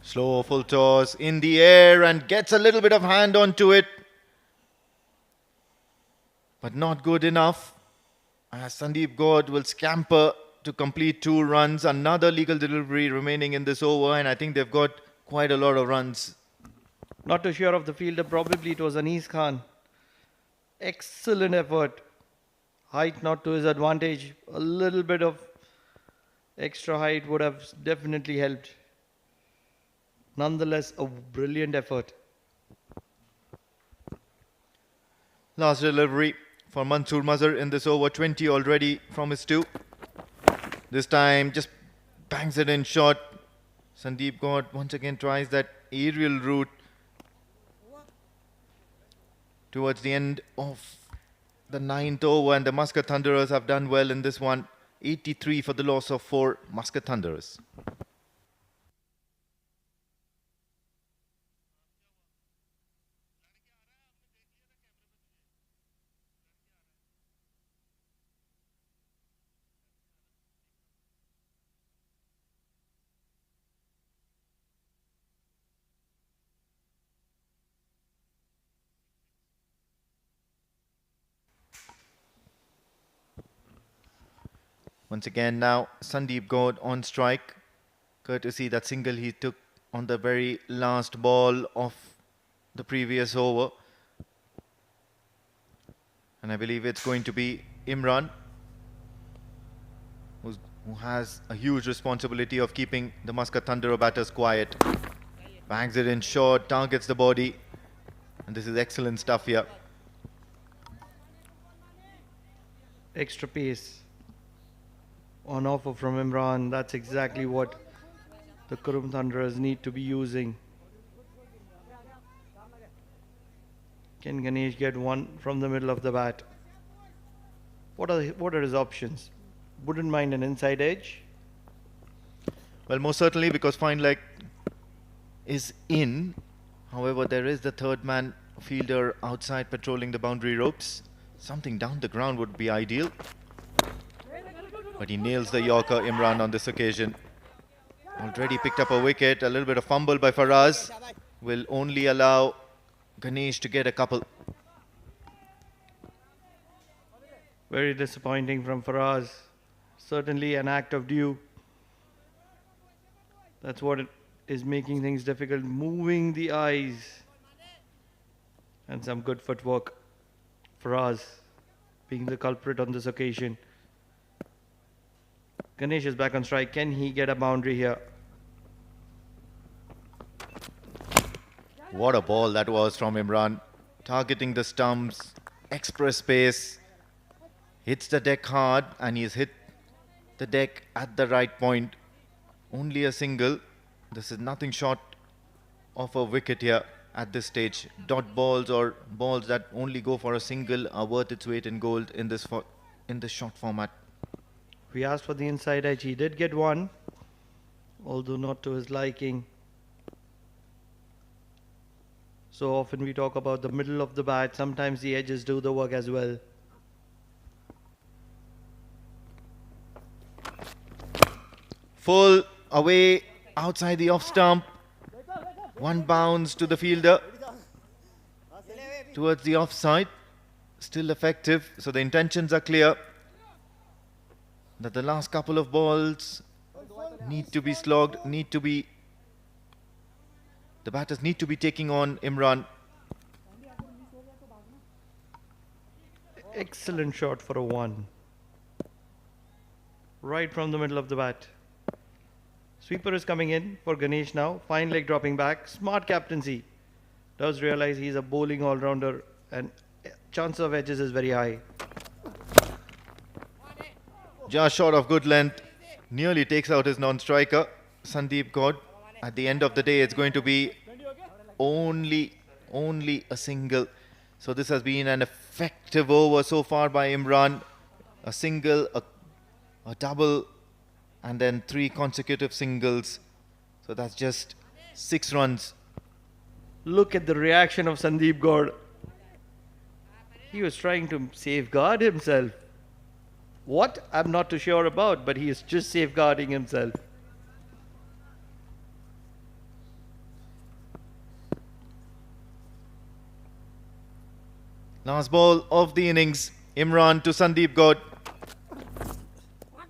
S7: Slow full toss in the air and gets a little bit of hand onto it. But not good enough. As Sandeep Gaud will scamper to complete 2 runs. Another legal delivery remaining in this over, and I think they've got quite a lot of runs.
S2: Not too sure of the fielder, probably it was Anis Khan. Excellent effort. Height not to his advantage. A little bit of extra height would have definitely helped. Nonetheless, a brilliant effort.
S7: Last delivery for Mansoor Mazhar in this over, 20 already from his 2. This time just bangs it in short. Sandeep Gaud once again tries that aerial route towards the end of the 9th over, and the Muscat Thunderers have done well in this one. 83 for the loss of 4 Muscat Thunderers. Once again now Sandeep Gaud on strike, courtesy that single he took on the very last ball of the previous over. And I believe it's going to be Imran who has a huge responsibility of keeping the Muscat Thunderer batters quiet. Bangs it in short, targets the body, and this is excellent stuff here.
S2: Extra pace on offer from Imran. That's exactly what the Kurum Thunderers need to be using. Can Ganesh get one from the middle of the bat? What are his options? Wouldn't mind an inside edge.
S7: Well, most certainly, because fine leg is in. However, there is the third man fielder outside patrolling the boundary ropes. Something down the ground would be ideal. But he nails the Yorker, Imran, on this occasion. Already picked up a wicket. A little bit of fumble by Faraz will only allow Ganesh to get a couple.
S2: Very disappointing from Faraz. Certainly an act of due. That's what is making things difficult. Moving the eyes. And some good footwork. Faraz being the culprit on this occasion. Ganesh is back on strike. Can he get a boundary here?
S7: What a ball that was from Imran. Targeting the stumps, express pace. Hits the deck hard, and he's hit the deck at the right point. Only a single. This is nothing short of a wicket here at this stage. Dot balls or balls that only go for a single are worth its weight in gold in this short format.
S2: We asked for the inside edge. He did get one, although not to his liking. So often we talk about the middle of the bat. Sometimes the edges do the work as well.
S7: Full away outside the off stump. One bounce to the fielder towards the offside. Still effective. So the intentions are clear. That the last couple of balls need to be slogged, the batters need to be taking on Imran.
S2: Excellent shot for a one. Right from the middle of the bat. Sweeper is coming in for Ganesh now. Fine leg dropping back. Smart captaincy. Does realize he's a bowling all-rounder and chance of edges is very high.
S7: Just short of good length. Nearly takes out his non-striker, Sandeep Gaud. At the end of the day, it's going to be only a single. So this has been an effective over so far by Imran. A single, a double, and then 3 consecutive singles. So that's just 6 runs.
S2: Look at the reaction of Sandeep Gaud. He was trying to safeguard himself. What? I'm not too sure about, but he is just safeguarding himself.
S7: Last ball of the innings. Imran to Sandeep Gaud.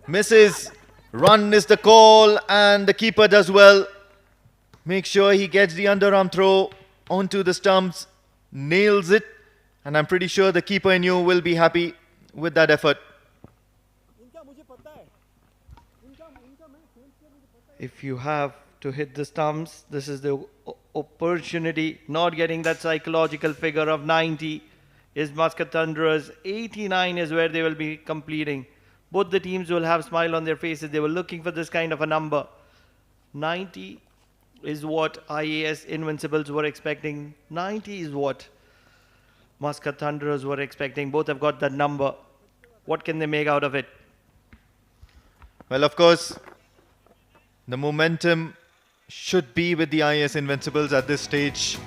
S7: Misses. Run is the call, and the keeper does well. Make sure he gets the underarm throw onto the stumps. Nails it. And I'm pretty sure the keeper in you will be happy with that effort.
S2: If you have to hit the stumps, this is the opportunity. Not getting that psychological figure of 90 is Muscat Thunderers. 89 is where they will be completing. Both the teams will have smile on their faces. They were looking for this kind of a number. 90 is what IAS Invincibles were expecting. 90 is what Muscat Thunderers were expecting. Both have got that number. What can they make out of it?
S7: Well, of course, the momentum should be with the IAS Invincibles at this stage.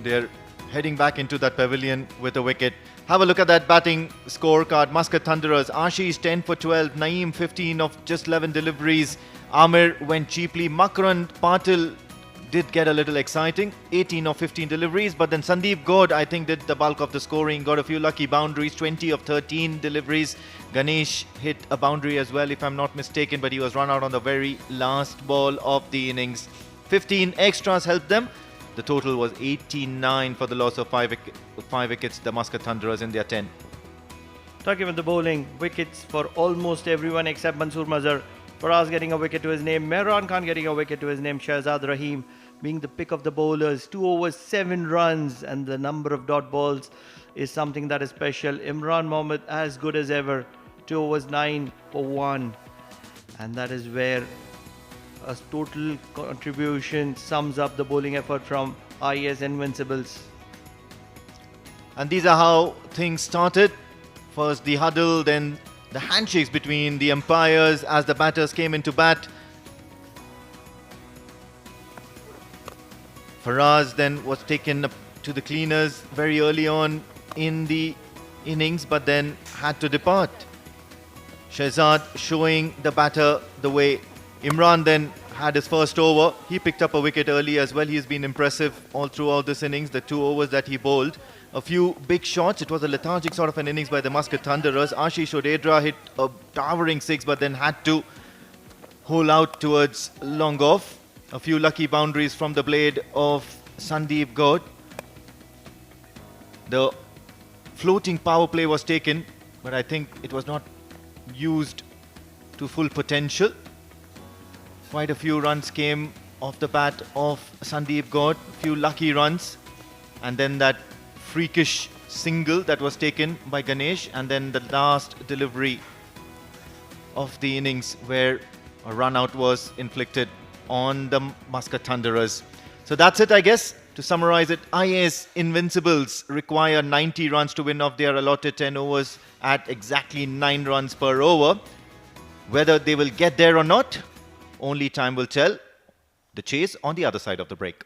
S7: They're heading back into that pavilion with a wicket. Have a look at that batting scorecard. Muscat Thunderers, Ashish 10 for 12, Naeem 15 of just 11 deliveries. Amir went cheaply. Makarand Patil did get a little exciting, 18 of 15 deliveries, but then Sandeep Gaud, I think, did the bulk of the scoring, got a few lucky boundaries, 20 of 13 deliveries. Ganesh hit a boundary as well, if I'm not mistaken, but he was run out on the very last ball of the innings. 15 extras helped them. The total was 89 for the loss of 5 wickets, the Muscat Thunderers in their 10.
S2: Talking about the bowling, wickets for almost everyone except Mansoor Mazhar. Faraz getting a wicket to his name, Mehran Khan getting a wicket to his name, Shahzad Rahim being the pick of the bowlers. 2 overs, 7 runs, and the number of dot balls is something that is special. Imran Mohammed as good as ever, 2 overs, 9 for 1. And that is where a total contribution sums up the bowling effort from IAS Invincibles.
S7: And these are how things started. First the huddle, then the handshakes between the umpires as the batters came into bat. Faraz then was taken up to the cleaners very early on in the innings, but then had to depart. Shahzad showing the batter the way. Imran then had his first over. He picked up a wicket early as well. He's been impressive all throughout this innings, the 2 overs that he bowled. A few big shots. It was a lethargic sort of an innings by the Muscat Thunderers. Ashish Odedra hit a towering 6, but then had to hole out towards long off. A few lucky boundaries from the blade of Sandeep Gaud. The floating power play was taken, but I think it was not used to full potential. Quite a few runs came off the bat of Sandeep Gaur. Few lucky runs, and then that freakish single that was taken by Ganesh, and then the last delivery of the innings where a run out was inflicted on the Muscat Thunderers. So that's it, I guess. To summarize it, IAS Invincibles require 90 runs to win off their allotted 10 overs at exactly 9 runs per over. Whether they will get there or not, only time will tell. The chase on the other side of the break.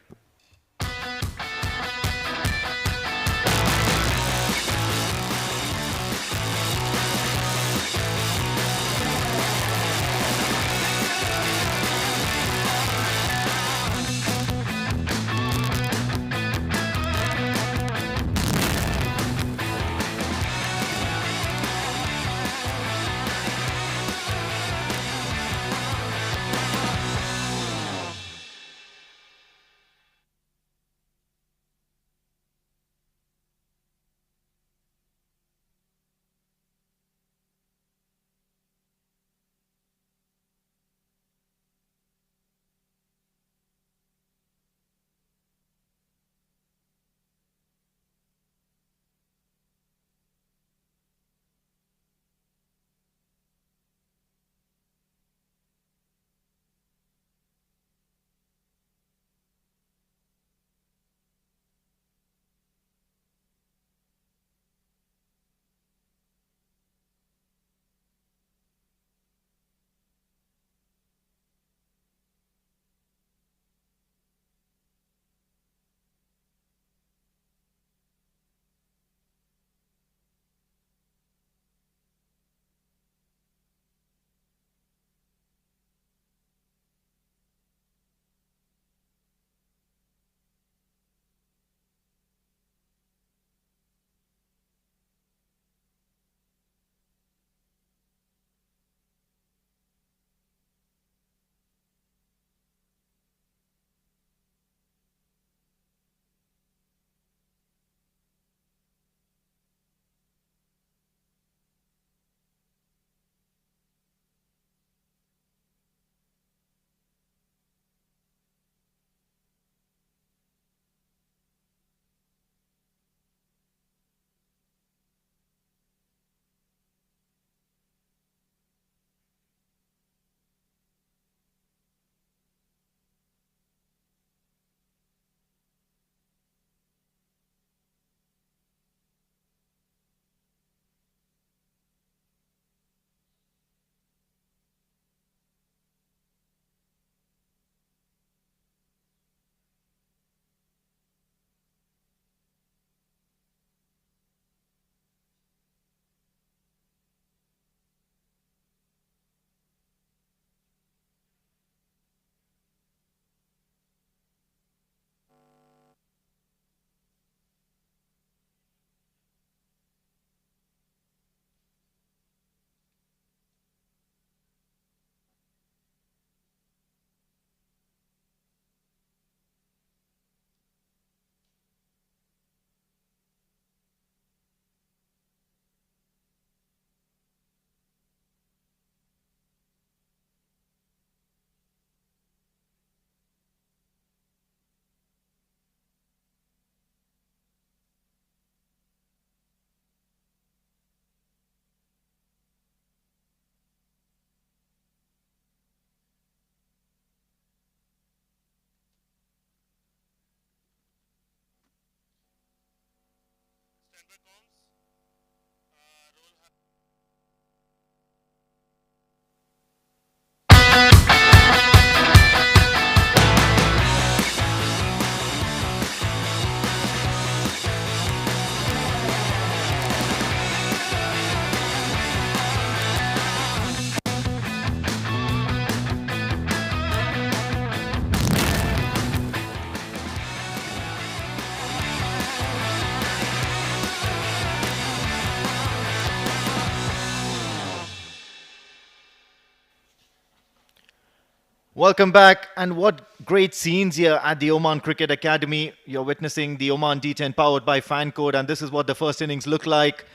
S7: Welcome back, and what great scenes here at the Oman Cricket Academy. You're witnessing the Oman D10 powered by Fan Code, and this is what the first innings looked like.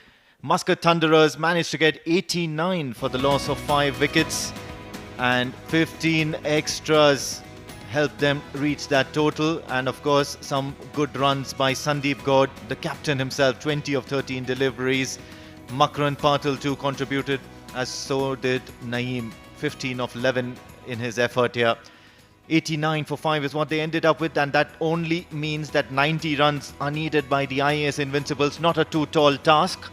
S7: Muscat Thunderers managed to get 89 for the loss of 5 wickets, and 15 extras helped them reach that total. And of course, some good runs by Sandeep Gaud, the captain himself, 20 of 13 deliveries. Makran Patil too contributed, as so did Naeem, 15 of 11 in his effort here. 89 for 5 is what they ended up with, and that only means that 90 runs are needed by the IAS Invincibles. Not a too tall task.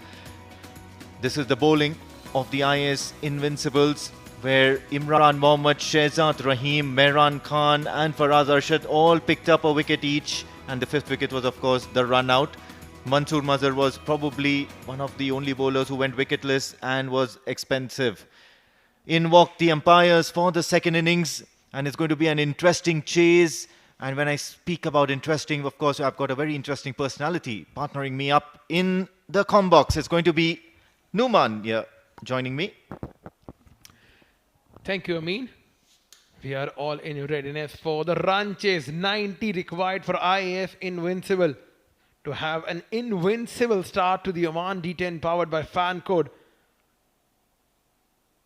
S7: This is the bowling of the IAS Invincibles, where Imran Mohammad, Shehzad Rahim, Mehran Khan and Faraz Arshad all picked up a wicket each, and the fifth wicket was of course the run out. Mansoor Mazhar was probably one of the only bowlers who went wicketless and was expensive. In walked the umpires for the second innings, and it's going to be an interesting chase. And when I speak about interesting, of course, I've got a very interesting personality partnering me up in the comm box. It's going to be Numan here joining me.
S5: Thank you, Amin. We are all in readiness for the run chase. 90 required for IAS Invincible to have an invincible start to the OMAN D10 powered by Fan Code.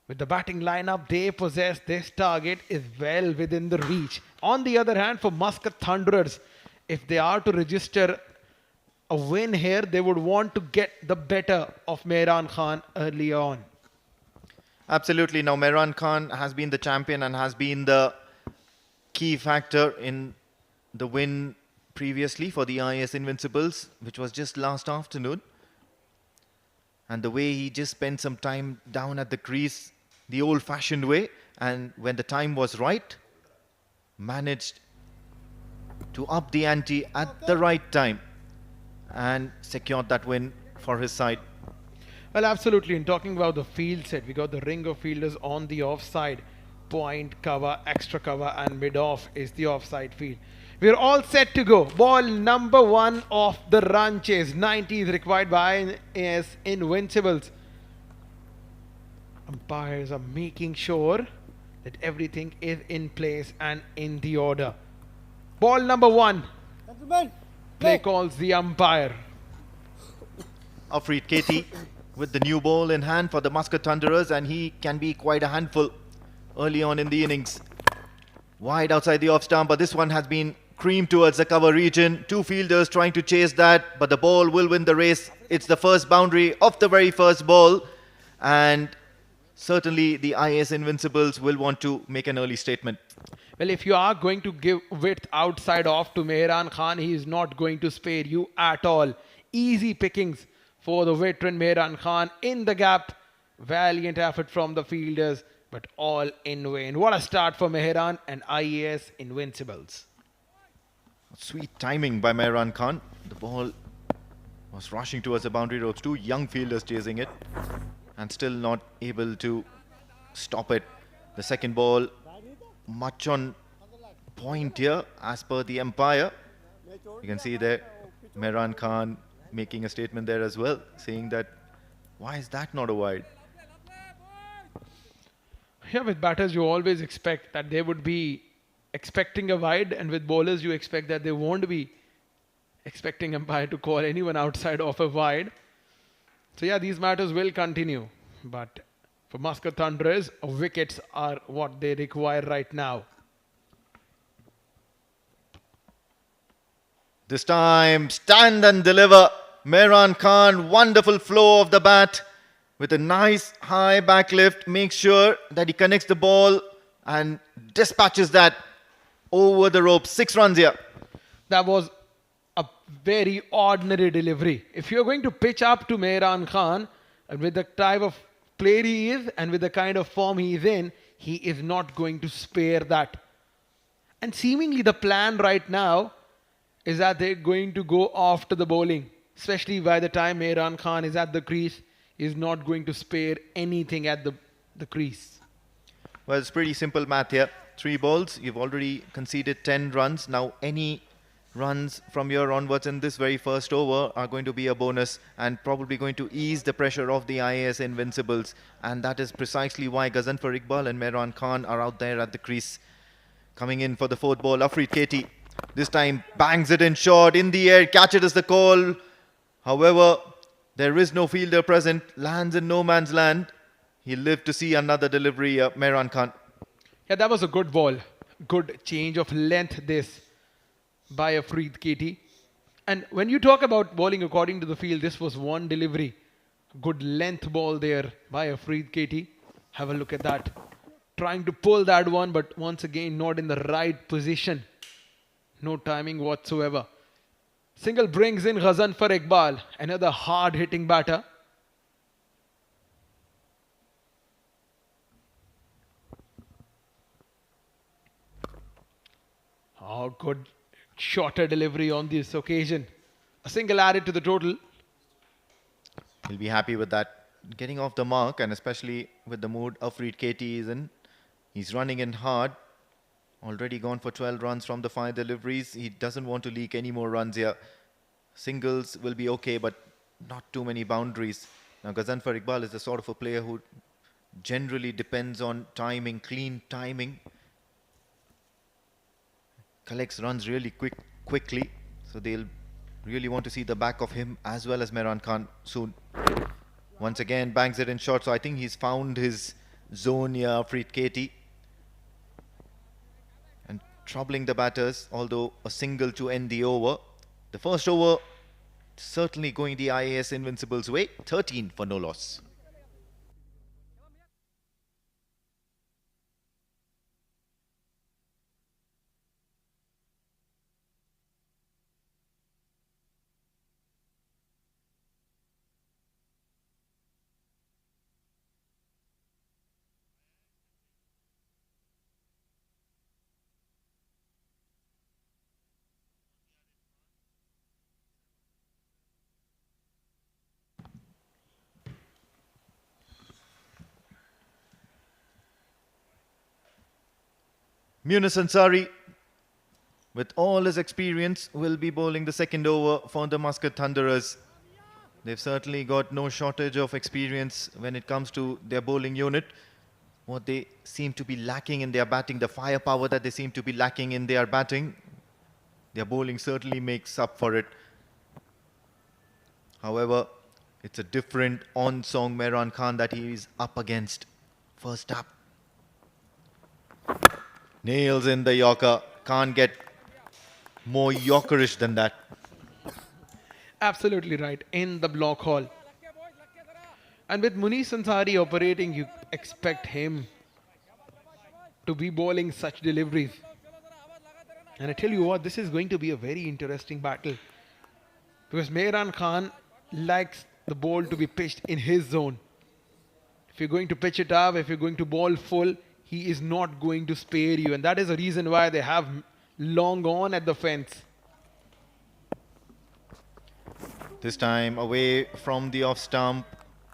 S5: With the batting lineup they possess, this target is well within the reach. On the other hand, for Muscat Thunderers, if they are to register a win here, they would want to get the better of Mehran Khan early on.
S7: Absolutely. Now, Mehran Khan has been the champion and has been the key factor in the win previously for the IAS Invincibles, which was just last afternoon. And the way he just spent some time down at the crease, the old-fashioned way, and when the time was right, managed to up the ante at the right time and secured that win for his side.
S5: Well, absolutely. In talking about the field set, we got the ring of fielders on the offside. Point, cover, extra cover and mid-off is the offside field. We're all set to go. Ball number 1 of the run chase. 90 is required by IAS Invincibles. Umpires are making sure that everything is in place and in the order. Ball number 1. Play calls the umpire.
S7: Afreed Katie with the new ball in hand for the Muscat Thunderers, and he can be quite a handful early on in the innings. Wide outside the off stump, but this one has been creamed towards the cover region. Two fielders trying to chase that, but the ball will win the race. It's the first boundary of the very first ball, and certainly the IAS Invincibles will want to make an early statement.
S5: Well, if you are going to give width outside off to Mehran Khan, he is not going to spare you at all. Easy pickings for the veteran Mehran Khan in the gap. Valiant effort from the fielders, but all in vain. What a start for Mehran and IAS Invincibles.
S7: Sweet timing by Mehran Khan. The ball was rushing towards the boundary ropes. Two young fielders chasing it and still not able to stop it. The second ball much on point here as per the umpire. You can see there Mehran Khan making a statement there as well, saying that why is that not a wide?
S5: Yeah, with batters you always expect that they would be expecting a wide, and with bowlers you expect that they won't be expecting umpire to call anyone outside of a wide. So yeah, these matters will continue, but for Muscat Thunderers, wickets are what they require right now.
S7: This time, stand and deliver. Mehran Khan, wonderful flow of the bat with a nice high back lift. Makes sure that he connects the ball and dispatches that over the rope. 6 runs here.
S5: That was a very ordinary delivery. If you're going to pitch up to Mehran Khan, and with the type of player he is and with the kind of form he is in, he is not going to spare that. And seemingly the plan right now is that they're going to go after the bowling. Especially by the time Mehran Khan is at the crease, he's not going to spare anything at the crease.
S7: Well, it's pretty simple math here. 3 balls, you've already conceded 10 runs. Now any runs from here onwards in this very first over are going to be a bonus and probably going to ease the pressure of the IAS Invincibles. And that is precisely why Ghazanfar Iqbal and Mehran Khan are out there at the crease. Coming in for the 4th ball, Afreed Katie. This time bangs it in short, in the air, catch it is the call. However, there is no fielder present, lands in no man's land. He'll live to see another delivery, Mehran Khan.
S5: Yeah, that was a good ball. good change of length this by Afreed Katie. And when you talk about bowling according to the field, this was one delivery. Good length ball there by Afreed Katie. Have a look at that. Trying to pull that one, but once again not in the right position. No timing whatsoever. Single brings in Ghazanfar Iqbal, another hard-hitting batter. Oh, good shorter delivery on this occasion. A single added to the total.
S7: He'll be happy with that. Getting off the mark, and especially with the mood Afreed Katie is in. He's running in hard. Already gone for 12 runs from the 5 deliveries. He doesn't want to leak any more runs here. Singles will be okay, but not too many boundaries. Now, Ghazanfar Iqbal is the sort of a player who generally depends on timing, clean timing. Collects runs really quickly. So they'll really want to see the back of him as well as Mehran Khan soon. Once again, bangs it in short. So I think he's found his zone here, Afreed Katie. And troubling the batters, although a single to end the over. The first over certainly going the IAS Invincibles' way. 13 for no loss. Munus Ansari, with all his experience, will be bowling the second over for the Muscat Thunderers. They've certainly got no shortage of experience when it comes to their bowling unit. What they seem to be lacking in their batting, the firepower that they seem to be lacking in their batting, their bowling certainly makes up for it. However, it's a different on-song Mehran Khan that he is up against. First up. Nails in the Yorker. Can't get more Yorkerish than that.
S5: Absolutely right. In the block hall. And with Muniz Ansari operating, you expect him to be bowling such deliveries. And I tell you what, this is going to be a very interesting battle. Because Mehran Khan likes the ball to be pitched in his zone. If you're going to pitch it up, if you're going to bowl full, he is not going to spare you. And that is the reason why they have long on at the fence.
S7: This time away from the off stump.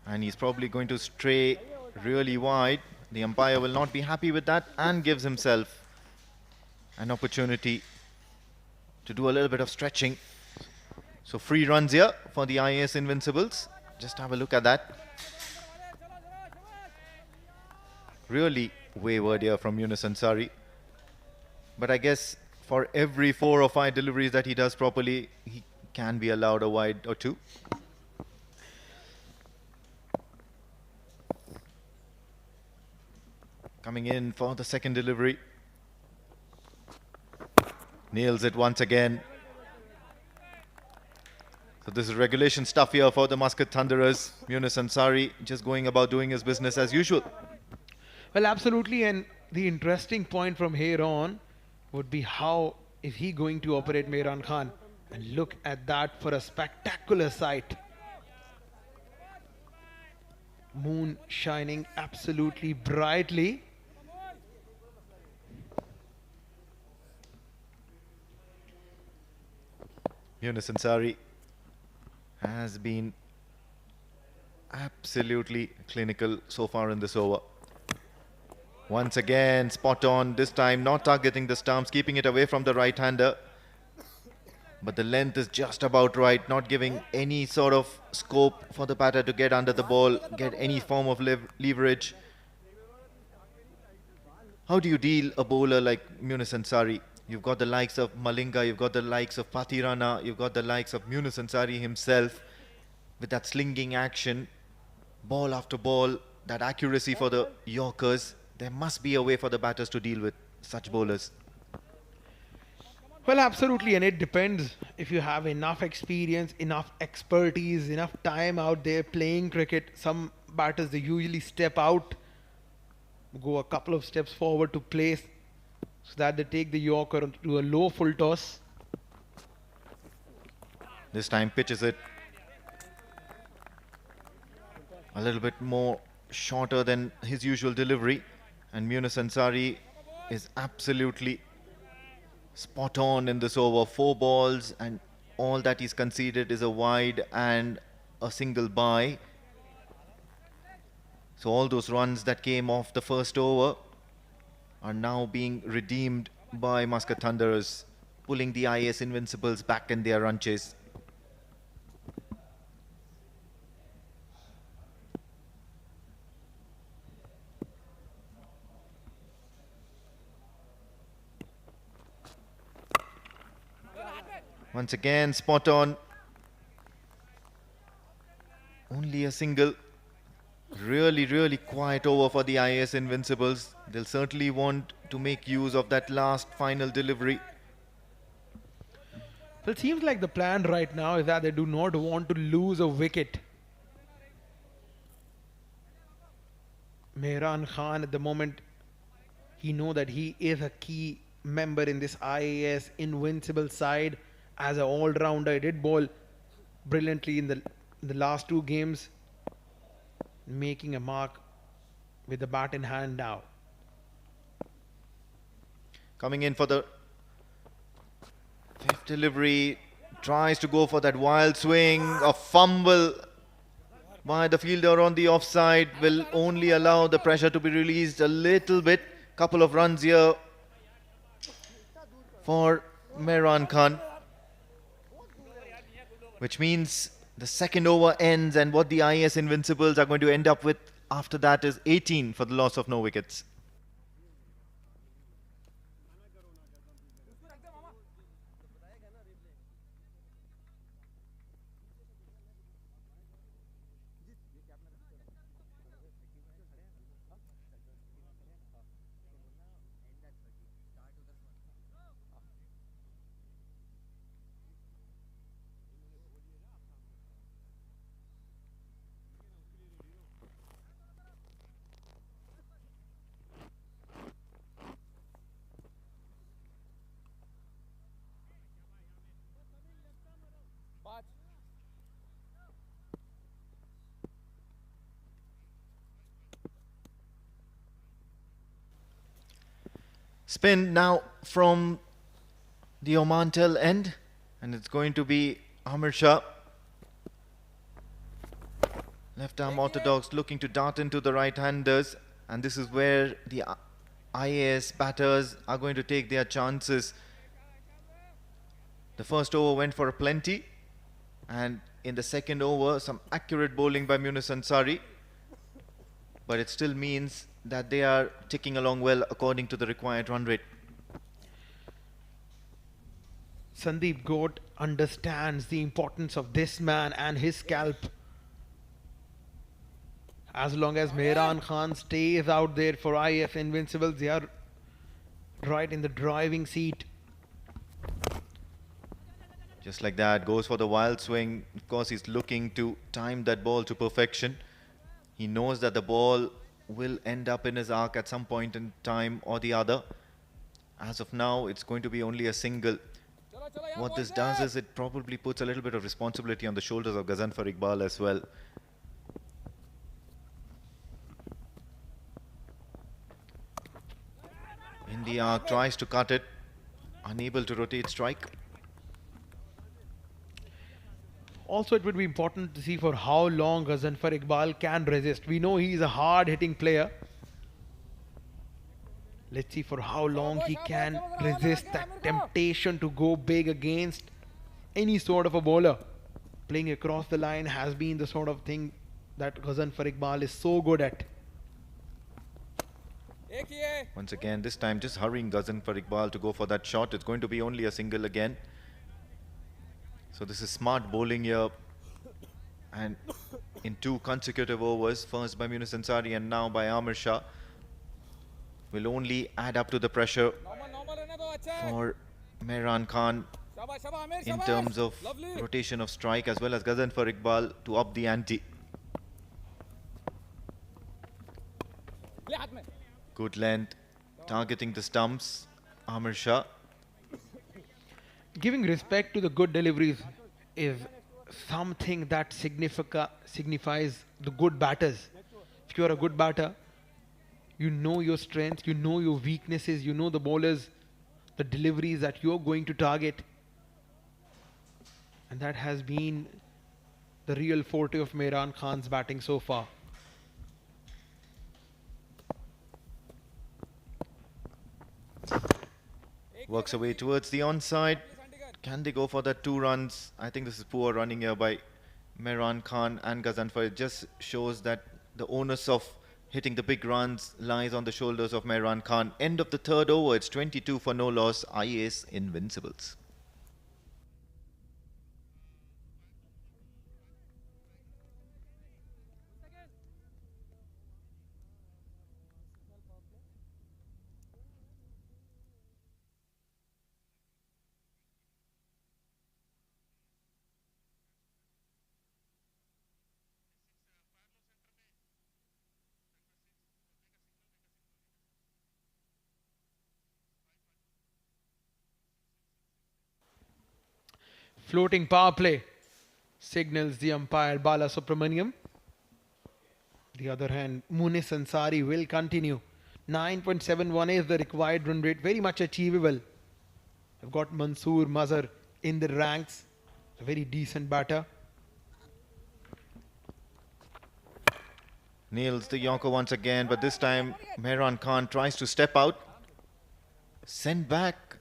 S7: And he's probably going to stray really wide. The umpire will not be happy with that and gives himself an opportunity to do a little bit of stretching. So free runs here for the IAS Invincibles. Just have a look at that. Really wayward here from Munus Ansari. But I guess for every 4 or 5 deliveries that he does properly, he can be allowed a wide or 2. Coming in for the second delivery. Nails it once again. So this is regulation stuff here for the Muscat Thunderers. Munus Ansari just going about doing his business as usual.
S5: Well, absolutely. And the interesting point from here on would be how is he going to operate Mehran Khan. And look at that for a spectacular sight. Moon shining absolutely brightly.
S7: Munus Ansari has been absolutely clinical so far in this over. Once again, spot on, this time not targeting the stumps, keeping it away from the right-hander. But the length is just about right, not giving any sort of scope for the batter to get under the ball, get any form of leverage. How do you deal a bowler like Munus Ansari? You've got the likes of Malinga, you've got the likes of Pathirana, you've got the likes of Munus Ansari himself with that slinging action, ball after ball, that accuracy for the Yorkers. There must be a way for the batters to deal with. such bowlers.
S5: Well, absolutely, and it depends if you have enough experience, enough expertise, enough time out there playing cricket. Some batters they usually step out, go a couple of steps forward to place so that they take the Yorker to a low full toss.
S7: This time pitches it a little bit more shorter than his usual delivery, and Munus Ansari is absolutely spot on in this over. 4 balls and all that he's conceded is a wide and a single bye. So all those runs that came off the first over are now being redeemed by Muscat Thunderers, pulling the IAS Invincibles back in their run chase. Once again, spot on. Only a single. Really quiet over for the IAS Invincibles. They'll certainly want to make use of that last final delivery.
S5: So it seems like the plan right now is that they do not want to lose a wicket. Mehran Khan at the moment, he knows that he is a key member in this IAS Invincible side. As an all-rounder, he did bowl brilliantly in the last 2 games, making a mark with the bat in hand now.
S7: Coming in for the 5th delivery, tries to go for that wild swing. A fumble by the fielder on the offside will only allow the pressure to be released a little bit. Couple of runs here for Mehran Khan, which means the 2nd over ends, and what the IAS Invincibles are going to end up with after that is 18 for the loss of no wickets. Spin now from the Oman tail end, and it's going to be Amir Shah. Left arm orthodox looking to dart into the right-handers, and this is where the IAS batters are going to take their chances. The first over went for a plenty, and in the 2nd over some accurate bowling by Munus Ansari, but it still means that they are ticking along well according to the required run rate.
S5: Sandeep Goat understands the importance of this man and his scalp. As long as Mehran Khan stays out there for IAS Invincibles, they are right in the driving seat.
S7: Just like that, goes for the wild swing. Of course, he's looking to time that ball to perfection. He knows that the ball will end up in his arc at some point in time or the other. As of now, it's going to be only a single. What this does is it probably puts a little bit of responsibility on the shoulders of Ghazanfar Iqbal as well. In the arc, tries to cut it, unable to rotate strike.
S5: Also, it would be important to see for how long Ghazanfar Iqbal can resist. We know he is a hard-hitting player. Let's see for how long he can resist that temptation to go big against any sort of a bowler. Playing across the line has been the sort of thing that Ghazanfar Iqbal is so good at.
S7: Once again, this time just hurrying Ghazanfar Iqbal to go for that shot. It's going to be only a single again. So this is smart bowling here, and in 2 consecutive overs, first by Munus Ansari and now by Amir Shah. will only add up to the pressure for Mehran Khan in terms of rotation of strike, as well as Ghazanfar Iqbal to up the ante. Good length, targeting the stumps. Amir Shah.
S5: Giving respect to the good deliveries is something that signifies the good batters. If you are a good batter, you know your strengths, you know your weaknesses, you know the bowlers, the deliveries that you're going to target. And that has been the real forte of Mehran Khan's batting so far.
S7: Works away towards the onside. Can they go for that 2 runs? I think this is poor running here by Mehran Khan and Ghazanfar. It just shows that the onus of hitting the big runs lies on the shoulders of Mehran Khan. End of the 3rd over. It's 22 for no loss. IAS Invincibles.
S5: Floating power play signals the umpire Bala Subramaniam. The other hand, Munis Ansari will continue. 9.71 is the required run rate, very much achievable. I've got Mansoor Mazhar in the ranks, a very decent batter.
S7: Nails the Yorker once again, but this time Mehran Khan tries to step out. Sent back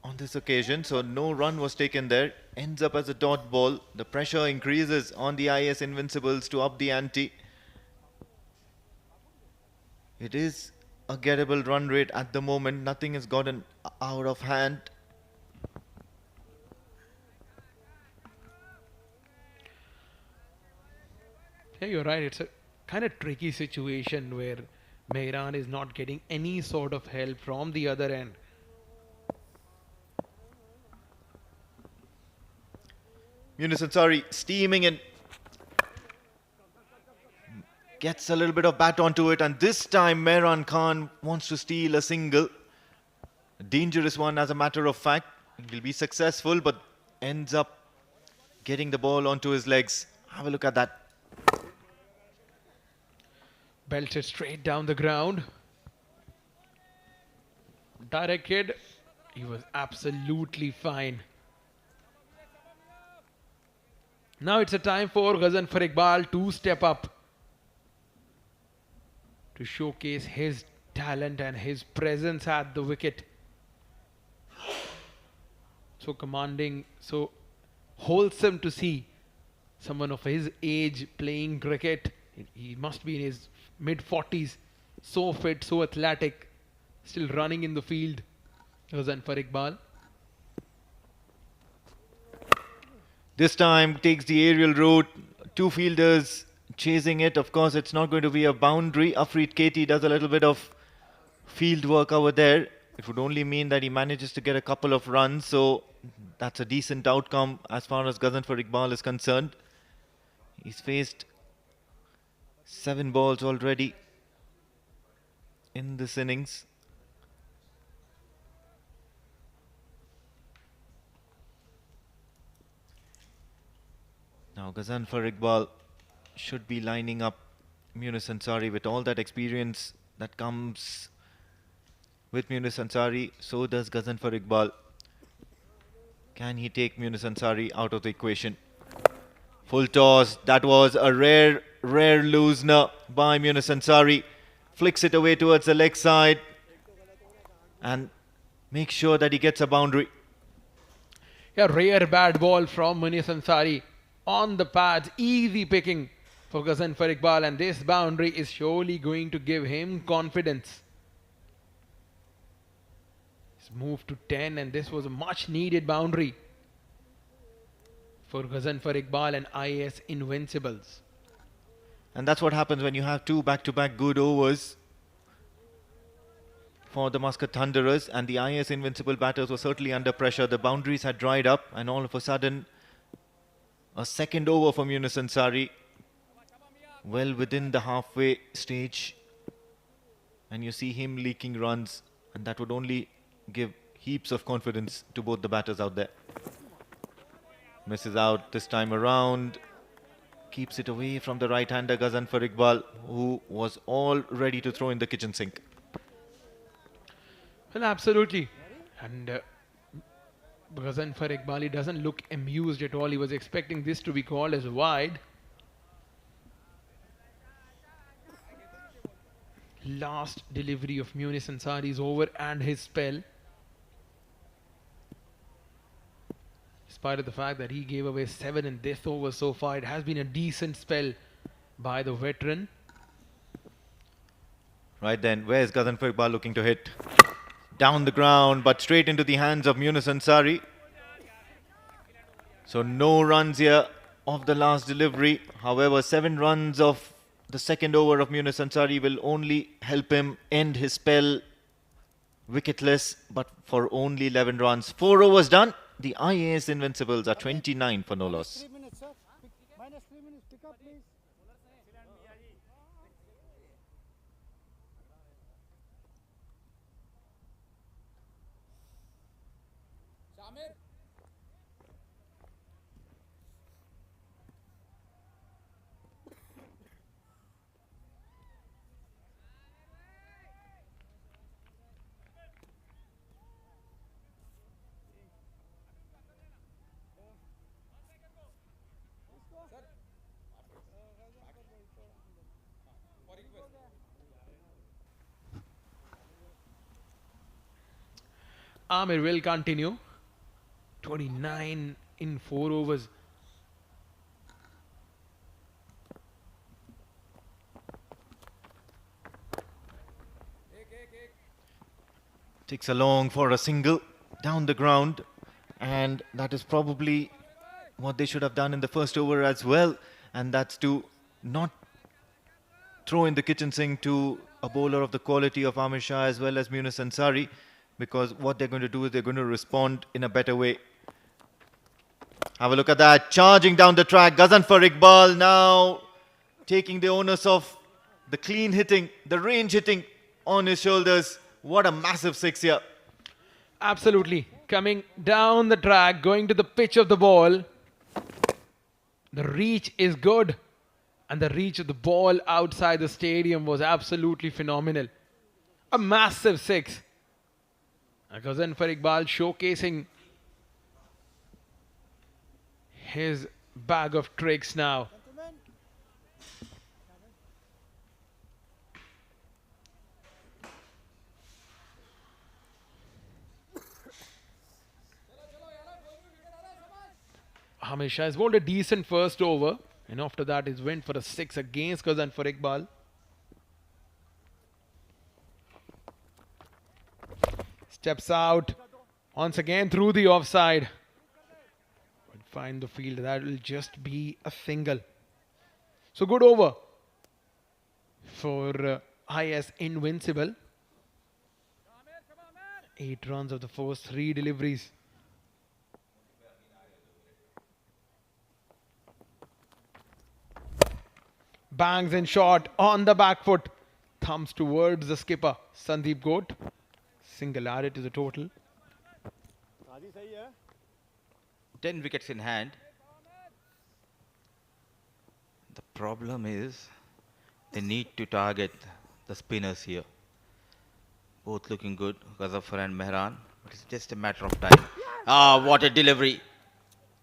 S7: on this occasion, so no run was taken there. Ends up as a dot ball. The pressure increases on the IAS Invincibles to up the ante. It is a gettable run rate at the moment. Nothing has gotten out of hand.
S5: Yeah, you're right. It's a kind of tricky situation where Mehran is not getting any sort of help from the other end.
S7: Munis Ansari steaming in. Gets a little bit of bat onto it, and this time Mehran Khan wants to steal a single. A dangerous one, as a matter of fact. He'll be successful, but ends up getting the ball onto his legs. Have a look at that.
S5: Belted straight down the ground. Direct hit. He was absolutely fine. Now it's a time for Ghazanfar Iqbal to step up, to showcase his talent and his presence at the wicket. So commanding, so wholesome to see someone of his age playing cricket. He must be in his mid-40s. So fit, so athletic, still running in the field. Ghazanfar Iqbal.
S7: This time takes the aerial route. 2 fielders chasing it. Of course, it's not going to be a boundary. Afreed Katie does a little bit of field work over there. It would only mean that he manages to get a couple of runs. So that's a decent outcome as far as Ghazanfar Iqbal is concerned. He's faced 7 balls already in this innings. Now Ghazanfar Iqbal should be lining up Munis Ansari with all that experience that comes with Munis Ansari. So does Ghazanfar Iqbal. Can he take Munis Ansari out of the equation? Full toss. That was a rare loosener by Munis Ansari. Flicks it away towards the leg side and makes sure that he gets a boundary.
S5: A rare bad ball from Munis Ansari. On the pads, easy picking for Ghazanfar Iqbal, and this boundary is surely going to give him confidence. He's moved to 10, and this was a much needed boundary for Ghazanfar Iqbal and IAS Invincibles.
S7: And that's what happens when you have 2 back-to-back good overs. for the Muscat Thunderers, and the IAS Invincible batters were certainly under pressure. The boundaries had dried up, and all of a sudden, a second over from Yunus Ansari, well within the halfway stage, and you see him leaking runs, and that would only give heaps of confidence to both the batters out there. Misses out this time around, keeps it away from the right-hander Ghazanfar Iqbal, who was all ready to throw in the kitchen sink.
S5: Well, absolutely. And Ghazanfar Iqbal doesn't look amused at all. He was expecting this to be called as wide. Last delivery of Yunus Ansari is over and his spell. Despite of the fact that he gave away 7 in this over so far, it has been a decent spell by the veteran.
S7: Right then, where's Ghazanfar Iqbal looking to hit? Down the ground, but straight into the hands of Yunus Ansari. So no runs here of the last delivery. However, 7 runs of the second over of Yunus Ansari will only help him end his spell wicketless, but for only 11 runs. 4 overs done. The IAS Invincibles are 29 for no loss.
S6: 3 minutes, sir. Minus 3 minutes. Pick up, please.
S5: Amir will continue. 29 in 4 overs.
S7: Takes along for a single down the ground, and that is probably what they should have done in the first over as well, and that's to not throw in the kitchen sink to a bowler of the quality of Amir Shah as well as Yunus Ansari, because what they're going to do is they're going to respond in a better way. Have a look at that, charging down the track. Ghazanfar Iqbal now taking the onus of the clean hitting, the range hitting on his shoulders. What a massive 6 here.
S5: Absolutely. Coming down the track, going to the pitch of the ball. The reach is good. And the reach of the ball outside the stadium was absolutely phenomenal. A massive 6. Ghazanfar Iqbal showcasing his bag of tricks now. Amir Shah has bowled a decent first over, and after that he went for a 6 against Ghazanfar Iqbal. Steps out once again through the offside. But find the field, that will just be a single. So good over for IAS Invincible. 8 runs of the first 3 deliveries. Bangs in shot on the back foot. Thumbs towards the skipper, Sandeep Goat. Single added to the total.
S1: 10 wickets in hand. The problem is they need to target the spinners here. Both looking good, Ghazanfar and Mehran. But it's just a matter of time. Ah, what a delivery.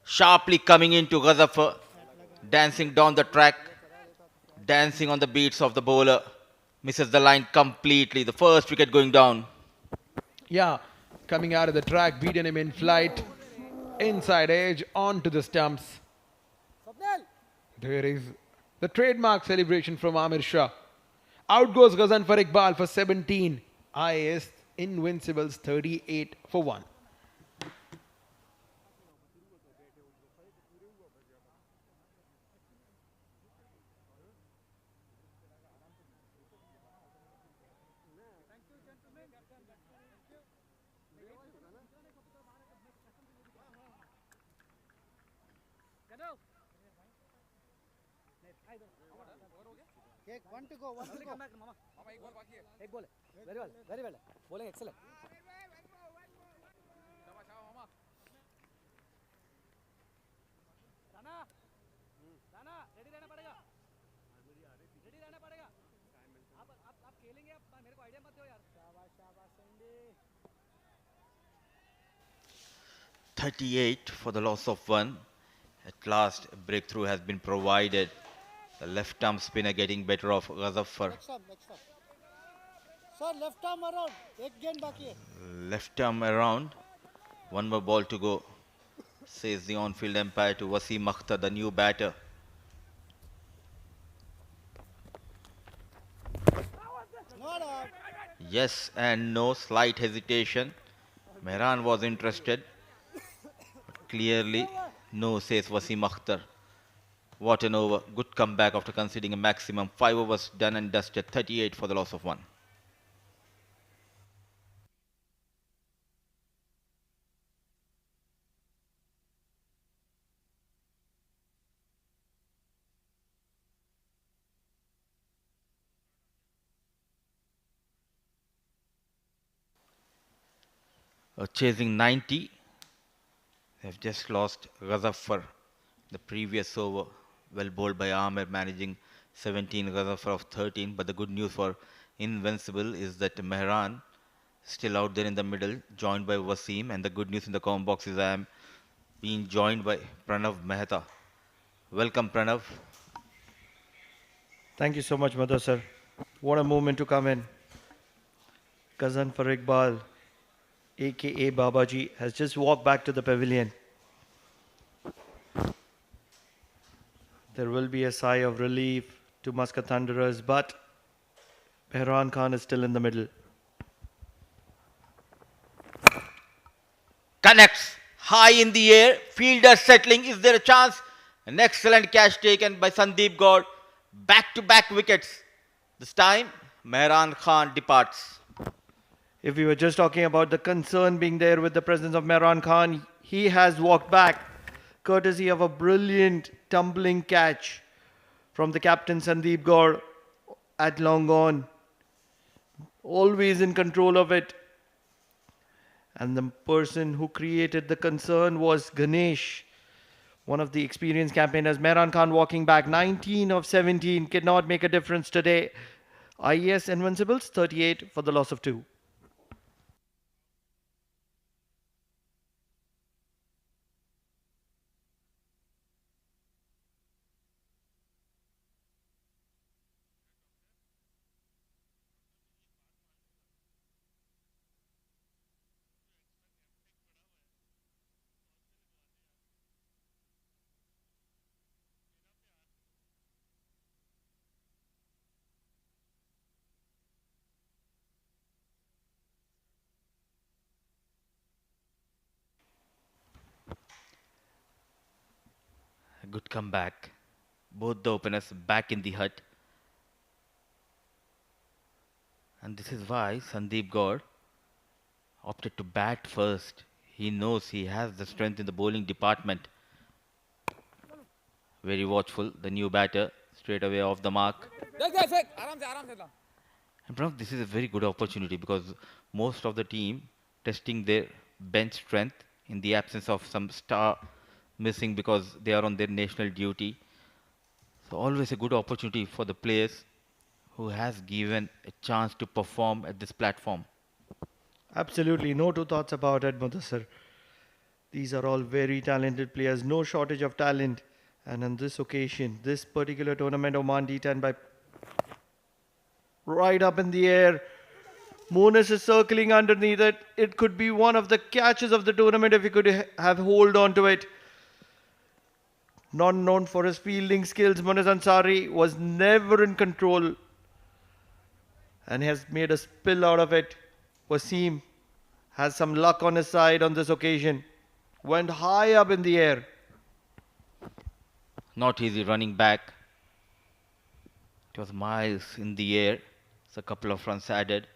S1: Sharply coming into Ghazanfar. Dancing down the track. Dancing on the beats of the bowler. Misses the line completely. The first wicket going down.
S5: Yeah, coming out of the track, beaten him in flight. Inside edge onto the stumps. There is the trademark celebration from Amir Shah. Out goes Ghazanfar Iqbal for 17. IAS Invincibles 38 for 1.
S8: One to go. Come back, Mama. Ek ball. Very well. Very well. Bowling excellent. Rana. Rana. Ready रहना पड़ेगा. Ready रहना पड़ेगा. आप खेलेंगे आप मेरे को idea मत दो यार. शाबाश शाबाश sundry.
S1: 38 for the loss of 1. At last, a breakthrough has been provided. The left arm spinner getting better of Ghazaffar.
S8: Next time. Sir, left arm around. एक गेंद बाकी है.
S1: Left arm around. One more ball to go, says the on-field umpire to Wasim Akhtar, the new batter.
S8: Not out.
S1: Yes and no, slight hesitation. Mehran was interested. But clearly, no, says Wasim Akhtar. What an over. Good comeback after conceding a maximum. 5 overs done and dusted. 38 for the loss of 1. Chasing 90. They have just lost Ghazaffar. The previous over, well bowled by Amir, managing 17, Ghazaffar of 13. But the good news for Invincible is that Mehran still out there in the middle, joined by Wasim. And the good news in the comment box is I am being joined by Pranav Mehta. Welcome, Pranav.
S9: Thank you so much, Madhu sir. What a moment to come in. Cousin for Iqbal, aka Babaji, has just walked back to the pavilion. There will be a sigh of relief to Muscat Thunderers, but Mehran Khan is still in the middle.
S1: Connects high in the air. Fielder settling. Is there a chance? An excellent catch taken by Sandeep Gaur. Back-to-back wickets. This time, Mehran Khan departs.
S9: If we were just talking about the concern being there with the presence of Mehran Khan, he has walked back, courtesy of a brilliant tumbling catch from the captain Sandeep Gaur at long on. Always in control of it. And the person who created the concern was Ganesh, one of the experienced campaigners. Mehran Khan walking back, 19 of 17, cannot make a difference today. IAS Invincibles, 38 for the loss of 2.
S1: A good comeback. Both the openers back in the hut. And this is why Sandeep Gaur opted to bat first. He knows he has the strength in the bowling department. Very watchful, the new batter, straight away off the mark. And Pranav, this is a very good opportunity because most of the team testing their bench strength in the absence of some star missing because they are on their national duty. So always a good opportunity for the players who has given a chance to perform at this platform.
S9: Absolutely, no two thoughts about it, Madhu sir. These are all very talented players, no shortage of talent. And on this occasion, this particular tournament, OMAN D10 by right up in the air. Monas is circling underneath it. It could be one of the catches of the tournament if he could have hold on to it. Not known for his fielding skills, Monas Ansari was never in control and has made a spill out of it. Wasim has some luck on his side on this occasion. Went high up in the air.
S1: Not easy running back. It was miles in the air. So a couple of runs added.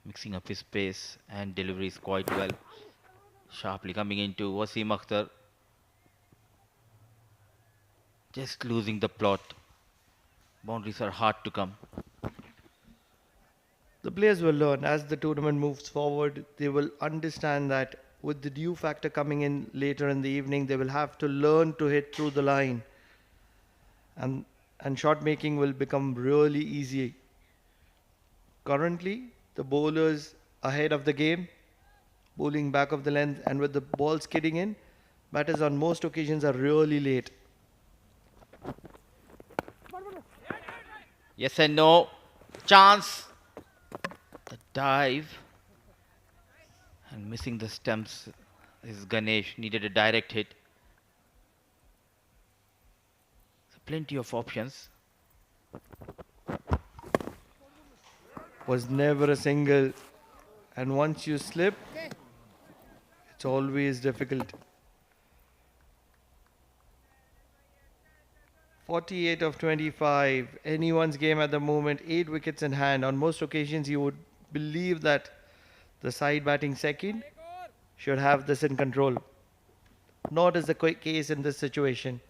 S1: Mixing up his pace and deliveries quite well. Sharply coming into Wasim Akhtar. Just losing the plot. Boundaries are hard to come.
S9: The players will learn as the tournament moves forward. They will understand that with the due factor coming in later in the evening, they will have to learn to hit through the line, and shot making will become really easy. Currently, the bowlers ahead of the game, bowling back of the length, and with the ball skidding in, batters on most occasions are really late.
S1: Yes and no. Chance. The dive. And missing the stumps is Ganesh. Needed a direct hit. So plenty of options.
S9: Was never a single, and once you slip, it's always difficult. 48 of 25, anyone's game at the moment, 8 wickets in hand. On most occasions, you would believe that the side batting second should have this in control. Not is the case in this situation.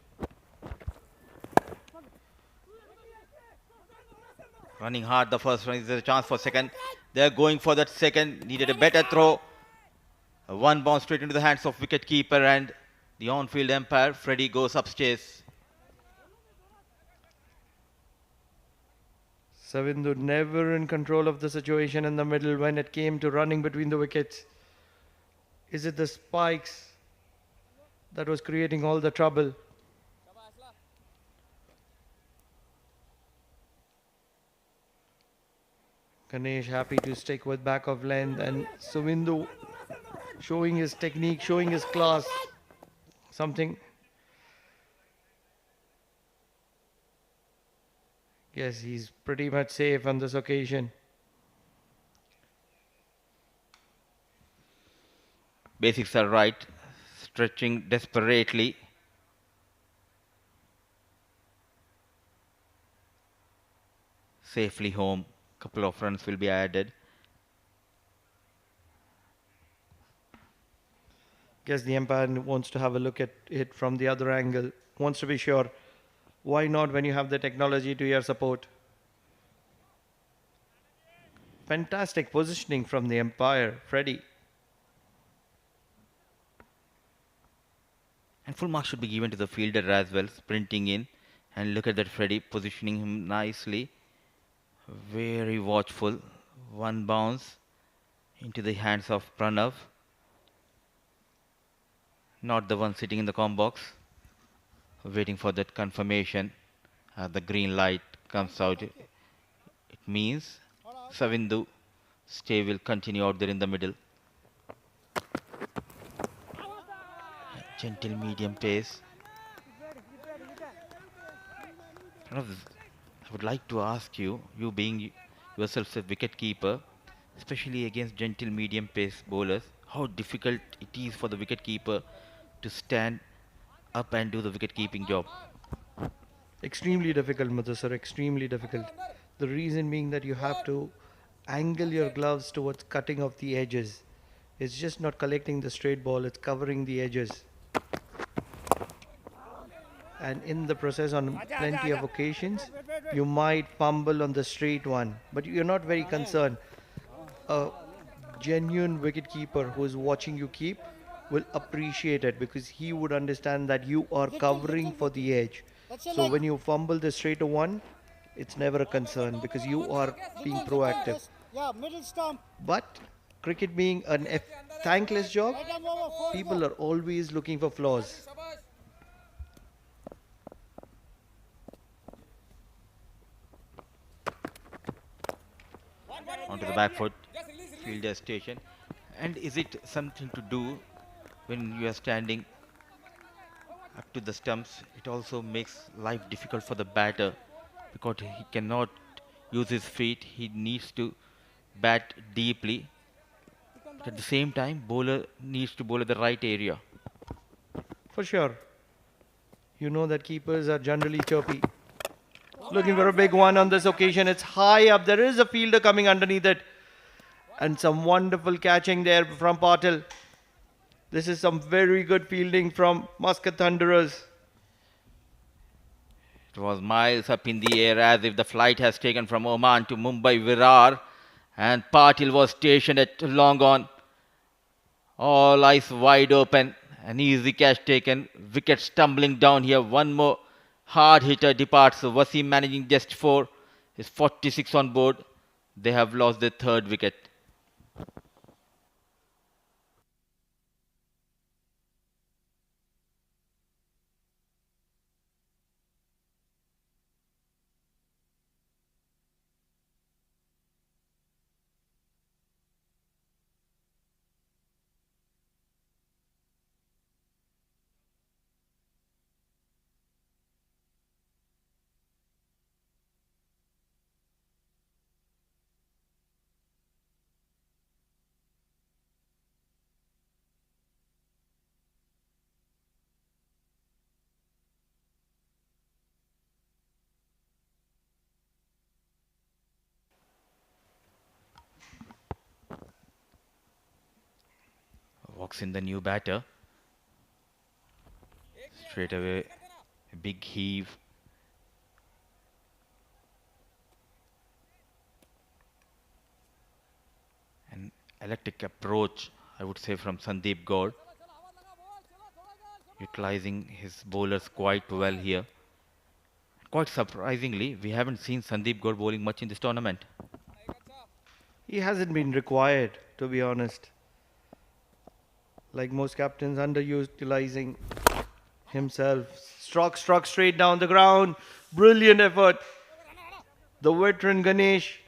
S1: Running hard the first one. Is there a chance for second? They're going for that second. Needed a better throw. One bounce straight into the hands of wicket keeper, and the on-field umpire, Freddie, goes upstairs.
S9: Savindu never in control of the situation in the middle when it came to running between the wickets. Is it the spikes that was creating all the trouble? Ganesh happy to stick with back of length, and Savindu showing his technique, showing his class. Something. Yes, he's pretty much safe on this occasion.
S1: Basics are right. Stretching desperately. Safely home. Couple of runs will be added.
S9: Guess the umpire wants to have a look at it from the other angle. Wants to be sure. Why not when you have the technology to your support? Fantastic positioning from the umpire, Freddie.
S1: And full marks should be given to the fielder as well, sprinting in. And look at that Freddie positioning him nicely. Very watchful. One bounce into the hands of Pranav. Not the one sitting in the com box. Waiting for that confirmation. The green light comes out. It means Savindu stay will continue out there in the middle. Gentle medium pace. Pranav, I would like to ask you, you being yourself a wicket keeper, especially against gentle medium pace bowlers, how difficult it is for the wicket keeper to stand up and do the wicket keeping job.
S9: Extremely difficult, Madhusar, extremely difficult. The reason being that you have to angle your gloves towards cutting off the edges. It's just not collecting the straight ball, it's covering the edges. And in the process, on plenty of occasions, you might fumble on the straight one, but you're not very concerned. A genuine wicketkeeper who is watching you keep will appreciate it, because he would understand that you are covering for the edge. So when you fumble the straight one, it's never a concern because you are being proactive. But cricket being an thankless job, people are always looking for flaws.
S1: Onto the back foot, fielder station. And is it something to do when you are standing up to the stumps? It also makes life difficult for the batter because he cannot use his feet. He needs to bat deeply. But at the same time, bowler needs to bowl at the right area.
S9: For sure. You know that keepers are generally chirpy. Looking for a big one on this occasion. It's high up. There is a fielder coming underneath it. And some wonderful catching there from Patil. This is some very good fielding from Muscat Thunderers.
S1: It was miles up in the air as if the flight has taken from Oman to Mumbai Virar, and Patil was stationed at long on. All eyes wide open. An easy catch taken. Wicket stumbling down here. One more hard hitter departs. Wasim managing just 4. Is 46 on board. They have lost their third wicket. Walks in the new batter. Straight away, a big heave. An electric approach, I would say, from Sandeep Gaur. Utilizing his bowlers quite well here. Quite surprisingly, we haven't seen Sandeep Gaur bowling much in this tournament.
S9: He hasn't been required, to be honest. Like most captains, underutilizing himself. Struck straight down the ground. Brilliant effort. The veteran Ganesh.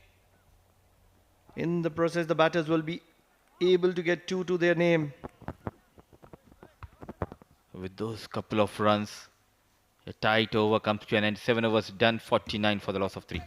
S9: In the process, the batters will be able to get 2 to their name.
S1: With those couple of runs, a tight over comes to an end. 7 overs done, 49 for the loss of 3.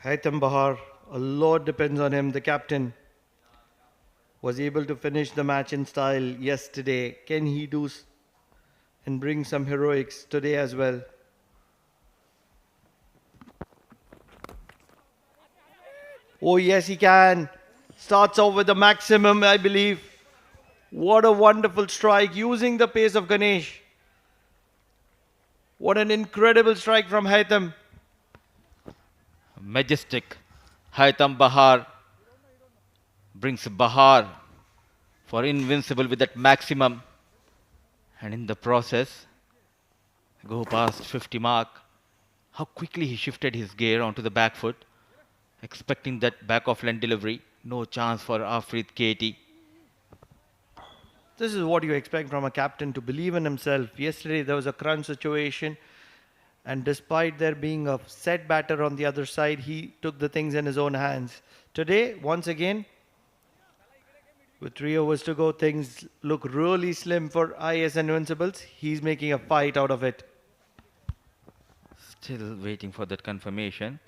S9: Haitham Bahar, a lot depends on him. The captain was able to finish the match in style yesterday. Can he do and bring some heroics today as well? Oh yes, he can. Starts off with the maximum, I believe. What a wonderful strike using the pace of Ganesh. What an incredible strike from Haitham.
S1: Majestic. Haitham Bahar brings Bahar for invincible with that maximum. And in the process, go past 50 mark. How quickly he shifted his gear onto the back foot. Expecting that back off length delivery. No chance for Afrid KT.
S9: This is what you expect from a captain, to believe in himself. Yesterday there was a crunch situation, and despite there being a set batter on the other side, he took the things in his own hands. Today, once again, with 3 overs to go, things look really slim for IAS Invincibles. He's making a fight out of it.
S1: Still waiting for that confirmation.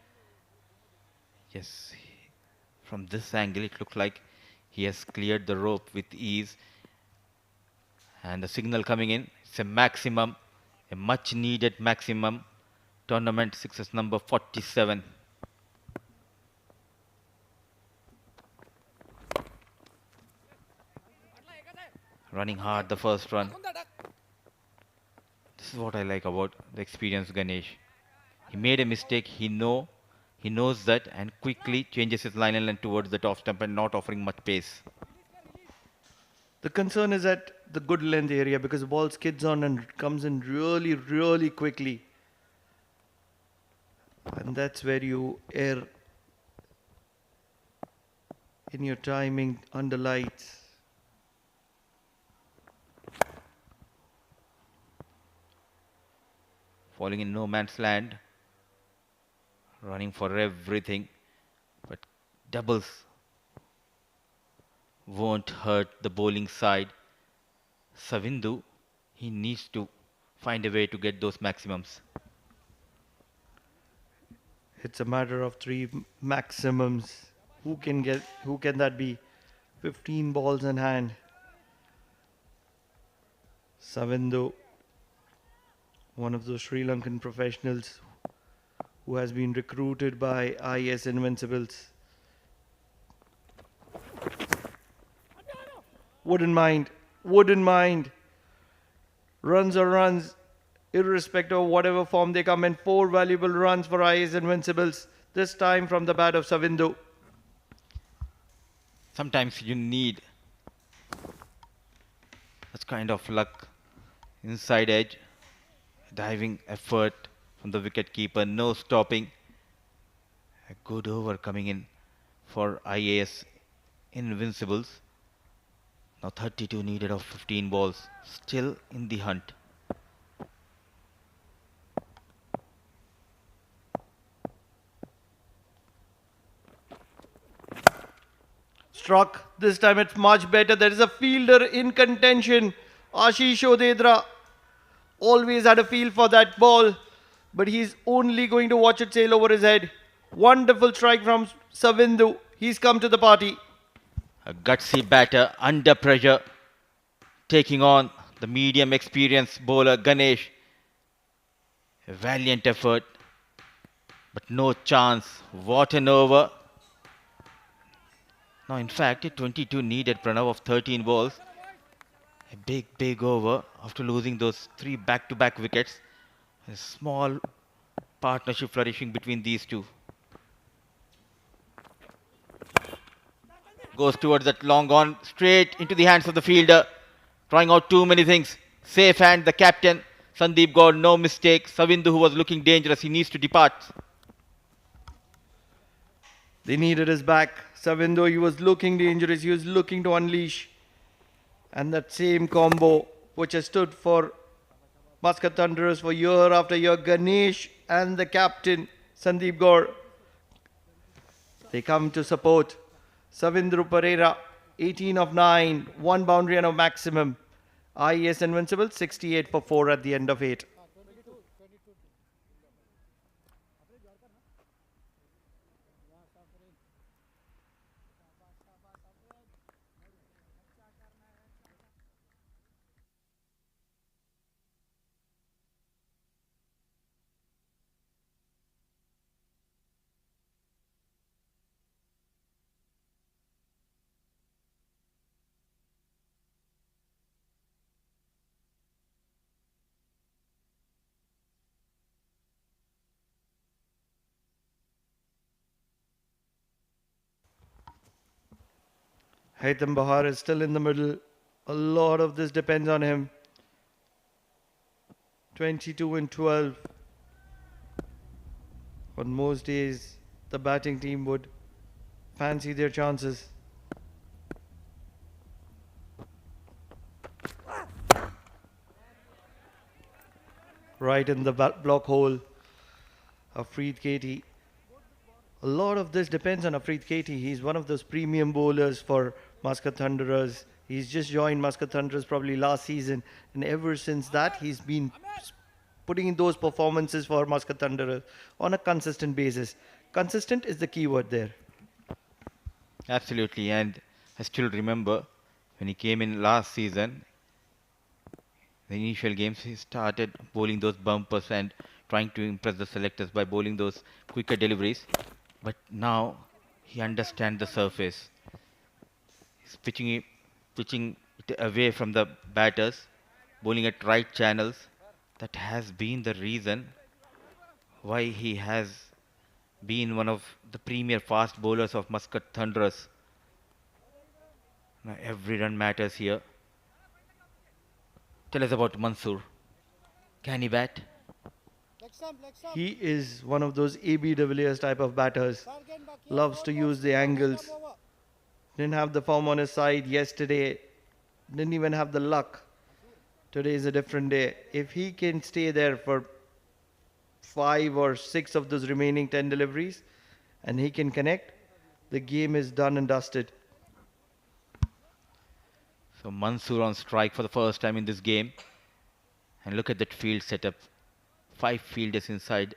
S1: Yes, from this angle it looks like he has cleared the rope with ease. And the signal coming in, it's a maximum, a much needed maximum. Tournament success number 47. Running hard the first run. This is what I like about the experienced Ganesh. He made a mistake, he knows that, and quickly changes his line and length towards the top stump and not offering much pace.
S9: The concern is at the good length area, because the ball skids on and comes in really, really quickly. And that's where you err in your timing under lights.
S1: falling in no man's land, running for everything, but doubles won't hurt the bowling side. Savindu, he needs to find a way to get those maximums.
S9: It's a matter of three maximums. Who can that be? 15 balls in hand. Savindu, one of those Sri Lankan professionals who has been recruited by IAS Invincibles. Wouldn't mind. Runs are runs, irrespective of whatever form they come in. 4 valuable runs for IAS Invincibles, this time from the bat of Savindu.
S1: Sometimes you need that kind of luck. Inside edge, diving effort from the wicket keeper, no stopping. A good over coming in for IAS Invincibles. Now 32 needed of 15 balls, still in the hunt.
S9: Struck. This time it's much better. There is a fielder in contention. Ashish Odedra always had a feel for that ball, but he's only going to watch it sail over his head. Wonderful strike from Savindu. He's come to the party.
S1: A gutsy batter under pressure, taking on the medium experienced bowler Ganesh. A valiant effort, but no chance. What an over. Now in fact, 22 needed Pranav of 13 balls. A big over after losing those 3 back-to-back wickets. A small partnership flourishing between these two. Goes towards that long on, straight into the hands of the fielder. Trying out too many things. Safe hand, the captain. Sandeep Gaur, no mistake. Savindu, who was looking dangerous, he needs to depart.
S9: They needed his back. Savindu, he was looking dangerous. He was looking to unleash. And that same combo, which has stood for Muscat Thunderers for year after year, Ganesh and the captain, Sandeep Gaur, they come to support. Savindru Pereira, 18 of 9, 1 boundary and a maximum. IAS Invincible, 68 for 4 at the end of 8. Haitham Bahar is still in the middle. A lot of this depends on him. 22 and 12. On most days, the batting team would fancy their chances. Right in the block hole. Afreed Katie. A lot of this depends on Afreed Katie. He's one of those premium bowlers for Muscat Thunderers. He's just joined Muscat Thunderers probably last season, and ever since that he's been putting in those performances for Muscat Thunderers on a consistent basis. Consistent is the key word there.
S1: Absolutely, and I still remember when he came in last season, the initial games he started bowling those bumpers and trying to impress the selectors by bowling those quicker deliveries. But now he understands the surface. He's pitching it away from the batters, bowling at right channels. That has been the reason why he has been one of the premier fast bowlers of Muscat Thunderers. Now every run matters here. Tell us about Mansoor. Can he bat?
S9: He is one of those AB de Villiers type of batters. Loves to use the angles. Didn't have the form on his side yesterday. Didn't even have the luck. Today is a different day. If he can stay there for 5 or 6 of those remaining 10 deliveries and he can connect, the game is done and dusted.
S1: So Mansoor on strike for the first time in this game. And look at that field setup. 5 fielders inside.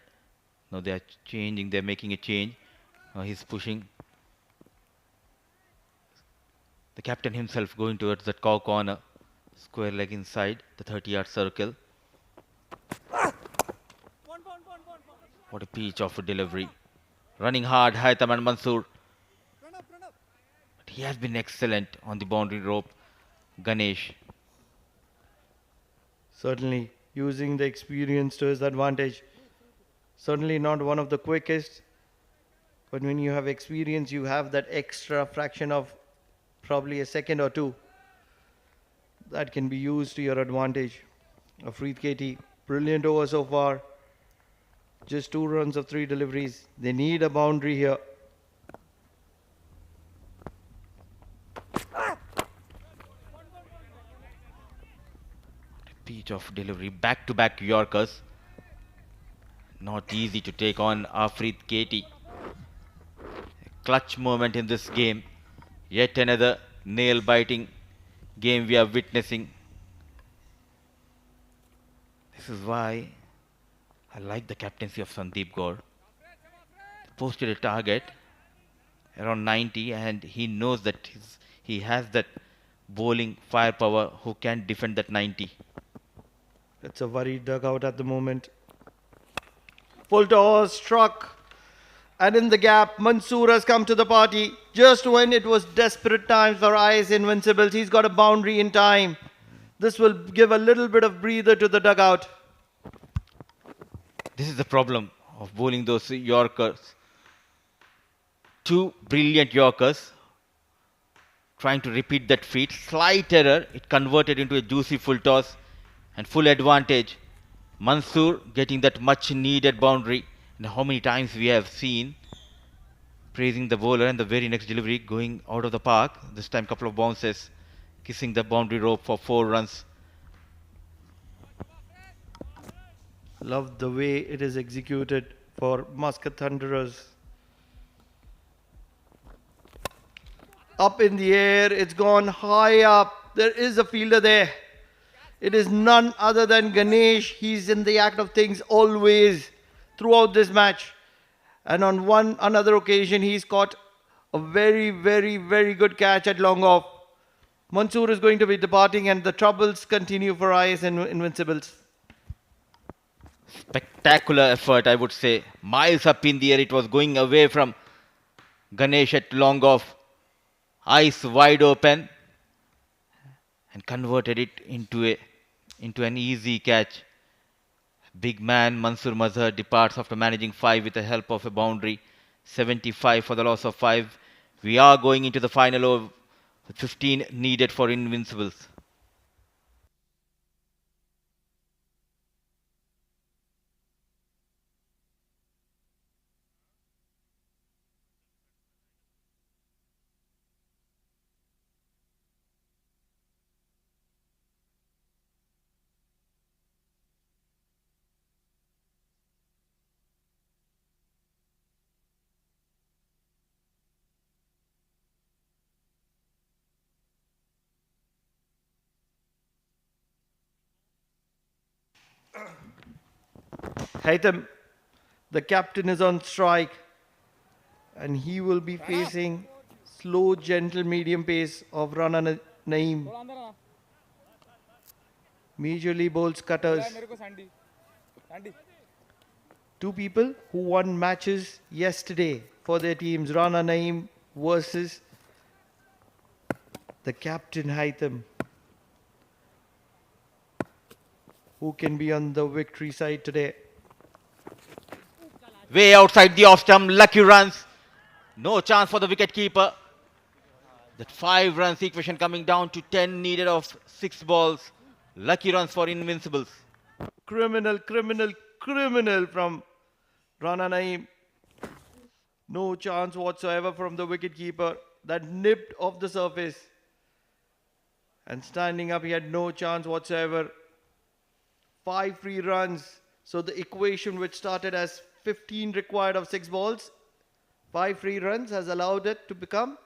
S1: Now they are changing, they're making a change. Now he's pushing. The captain himself going towards that cow corner. Square leg inside the 30-yard circle. What a pitch of a delivery. Running hard, Haitham and Mansoor. But he has been excellent on the boundary rope. Ganesh.
S9: Certainly using the experience to his advantage. Certainly not one of the quickest, but when you have experience, you have that extra fraction of probably a second or two that can be used to your advantage. Afreed KT, brilliant over so far. Just 2 runs of 3 deliveries. They need a boundary here.
S1: Pitch of delivery, back-to-back Yorkers. Not easy to take on Afreed KT. A clutch moment in this game. Yet another nail-biting game we are witnessing. This is why I like the captaincy of Sandeep Gaur. Posted a target around 90 and he knows that he has that bowling firepower who can defend that 90.
S9: It's a worried dugout at the moment. Full toss struck. And in the gap, Mansoor has come to the party. Just when it was desperate times for IAS Invincibles, he's got a boundary in time. This will give a little bit of breather to the dugout.
S1: This is the problem of bowling those Yorkers. 2 brilliant Yorkers trying to repeat that feat. Slight error, it converted into a juicy full toss and full advantage. Mansoor getting that much needed boundary. And how many times we have seen praising the bowler and the very next delivery going out of the park. This time couple of bounces, kissing the boundary rope for 4 runs.
S9: Love the way it is executed for Muscat Thunderers. Up in the air, it's gone high up. There is a fielder there. It is none other than Ganesh. He's in the act of things always throughout this match. And on another occasion, he's caught a very, very, very good catch at long off. Mansoor is going to be departing and the troubles continue for IAS Invincibles.
S1: Spectacular effort, I would say. Miles up in the air, it was going away from Ganesh at long off. Eyes wide open and converted it into an easy catch. Big man Mansoor Mazhar departs after managing 5 with the help of a boundary. 75 for the loss of 5. We are going into the final over. 15 needed for Invincibles.
S9: Haitham, the captain is on strike and he will be facing slow, gentle, medium pace of Rana Naeem. Majorly bowls cutters. 2 people who won matches yesterday for their teams. Rana Naeem versus the captain Haitham. Who can be on the victory side today?
S1: Way outside the off stump, lucky runs. No chance for the wicket keeper. That 5 runs equation coming down to 10 needed of 6 balls. Lucky runs for Invincibles.
S9: Criminal from Rana Naeem. No chance whatsoever from the wicket keeper. That nipped off the surface. And standing up, he had no chance whatsoever. 5 free runs. So the equation which started as 15 required of 6 balls, 5 free runs has allowed it to become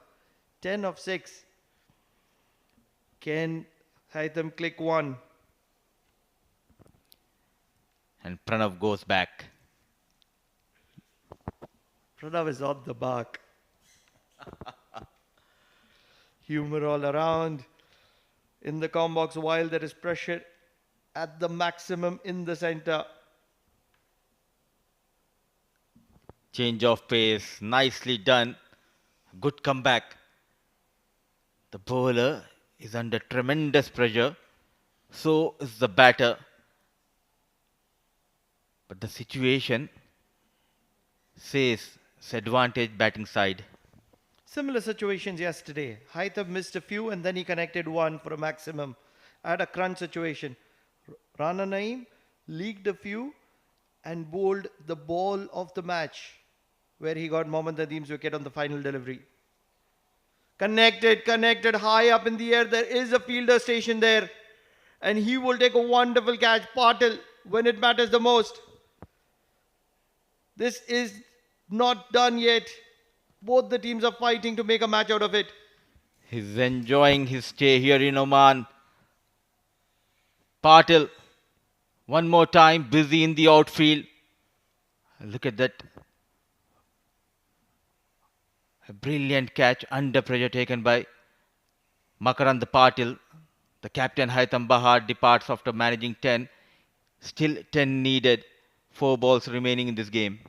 S9: 10 of 6. Can Haitham click one?
S1: And Pranav goes back.
S9: Pranav is on the mark. Humor all around. In the com box while there is pressure at the maximum in the center.
S1: Change of pace. Nicely done. Good comeback. The bowler is under tremendous pressure. So is the batter. But the situation says it's advantage batting side.
S9: Similar situations yesterday. Haitham missed a few and then he connected one for a maximum. At a crunch situation. Rana Naeem leaked a few and bowled the ball of the match where he got Mohammad Nadeem's wicket on the final delivery. Connected high up in the air. There is a fielder station there. And he will take a wonderful catch. Patil, when it matters the most. This is not done yet. Both the teams are fighting to make a match out of it.
S1: He's enjoying his stay here in Oman. Patil, one more time, busy in the outfield. Look at that. A brilliant catch under pressure taken by Makarand Patil. The captain Haitham Bahar departs after managing 10. Still 10 needed. 4 balls remaining in this game.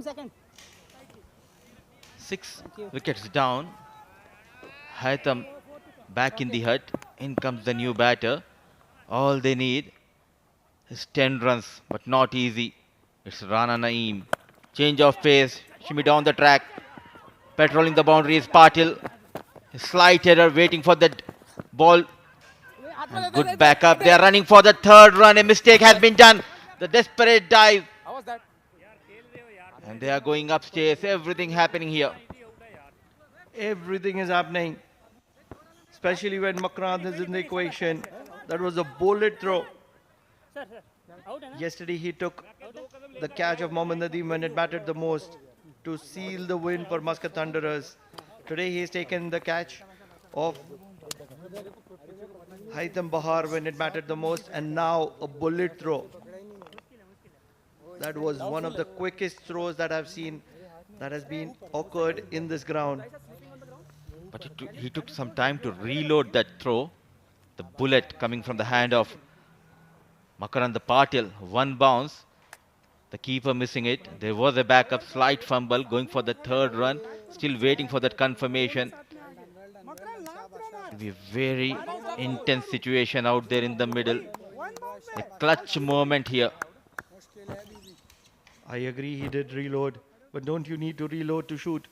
S8: Second.
S1: 6 wickets down. Haitham back in the hut. In comes the new batter. All they need is 10 runs, but not easy. It's Rana Naeem. Change of pace. Shimmy down the track. Patrolling the boundaries. Patil. Slight error waiting for that ball. And good backup. They are running for the third run. A mistake has been done. The desperate dive.
S8: How was that?
S1: And they are going upstairs. Everything happening here.
S9: Everything is happening. Especially when Makrand is in the equation. That was a bullet throw. Yesterday he took the catch of Mohammad Nadeem when it mattered the most to seal the win for Muscat Thunderers. Today he has taken the catch of Haitham Bahar when it mattered the most, and now a bullet throw. That was one of the quickest throws that I've seen that has been occurred in this ground.
S1: But he took some time to reload that throw. The bullet coming from the hand of Makarand Patil. One bounce. The keeper missing it. There was a backup, slight fumble, going for the third run. Still waiting for that confirmation. It'll be a very intense situation out there in the middle. A clutch moment here.
S9: I agree he did reload, but don't you need to reload to shoot?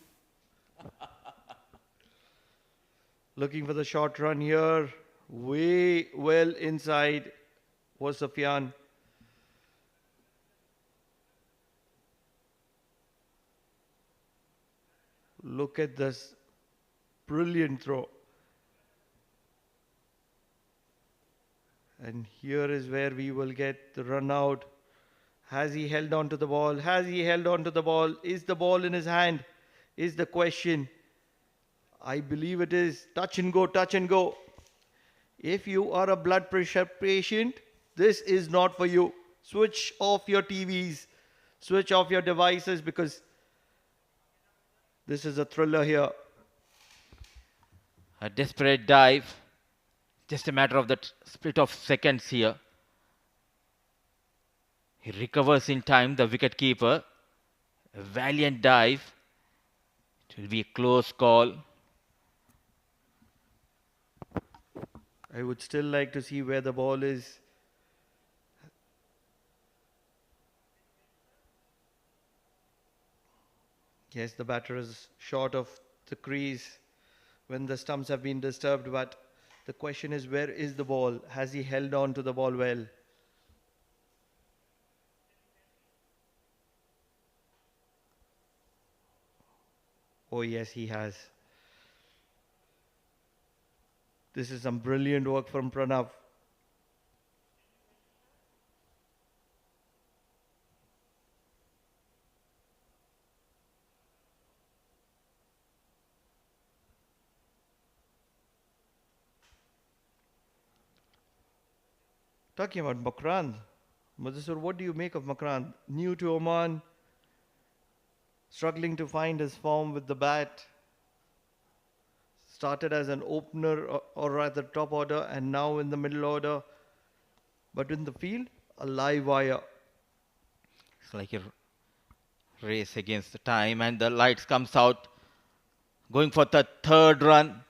S9: Looking for the short run here. Way well inside was Sufyan. Look at this brilliant throw. And here is where we will get the run out. Has he held on to the ball? Has he held on to the ball? Is the ball in his hand? Is the question. I believe it is. Touch and go, touch and go. If you are a blood pressure patient, this is not for you. Switch off your TVs. Switch off your devices, because this is a thriller here.
S1: A desperate dive. Just a matter of that split of seconds here. He recovers in time, the wicket keeper. A valiant dive. It will be a close call.
S9: I would still like to see where the ball is. Yes, the batter is short of the crease when the stumps have been disturbed, but the question is, where is the ball? Has he held on to the ball well? Oh yes, he has. This is some brilliant work from Pranav. Talking about Makrand, Madhusur, what do you make of Makrand? New to Oman, struggling to find his form with the bat. Started as an opener or rather top order and now in the middle order. But in the field, a live wire.
S1: It's like a race against the time, and the lights comes out, going for the third run.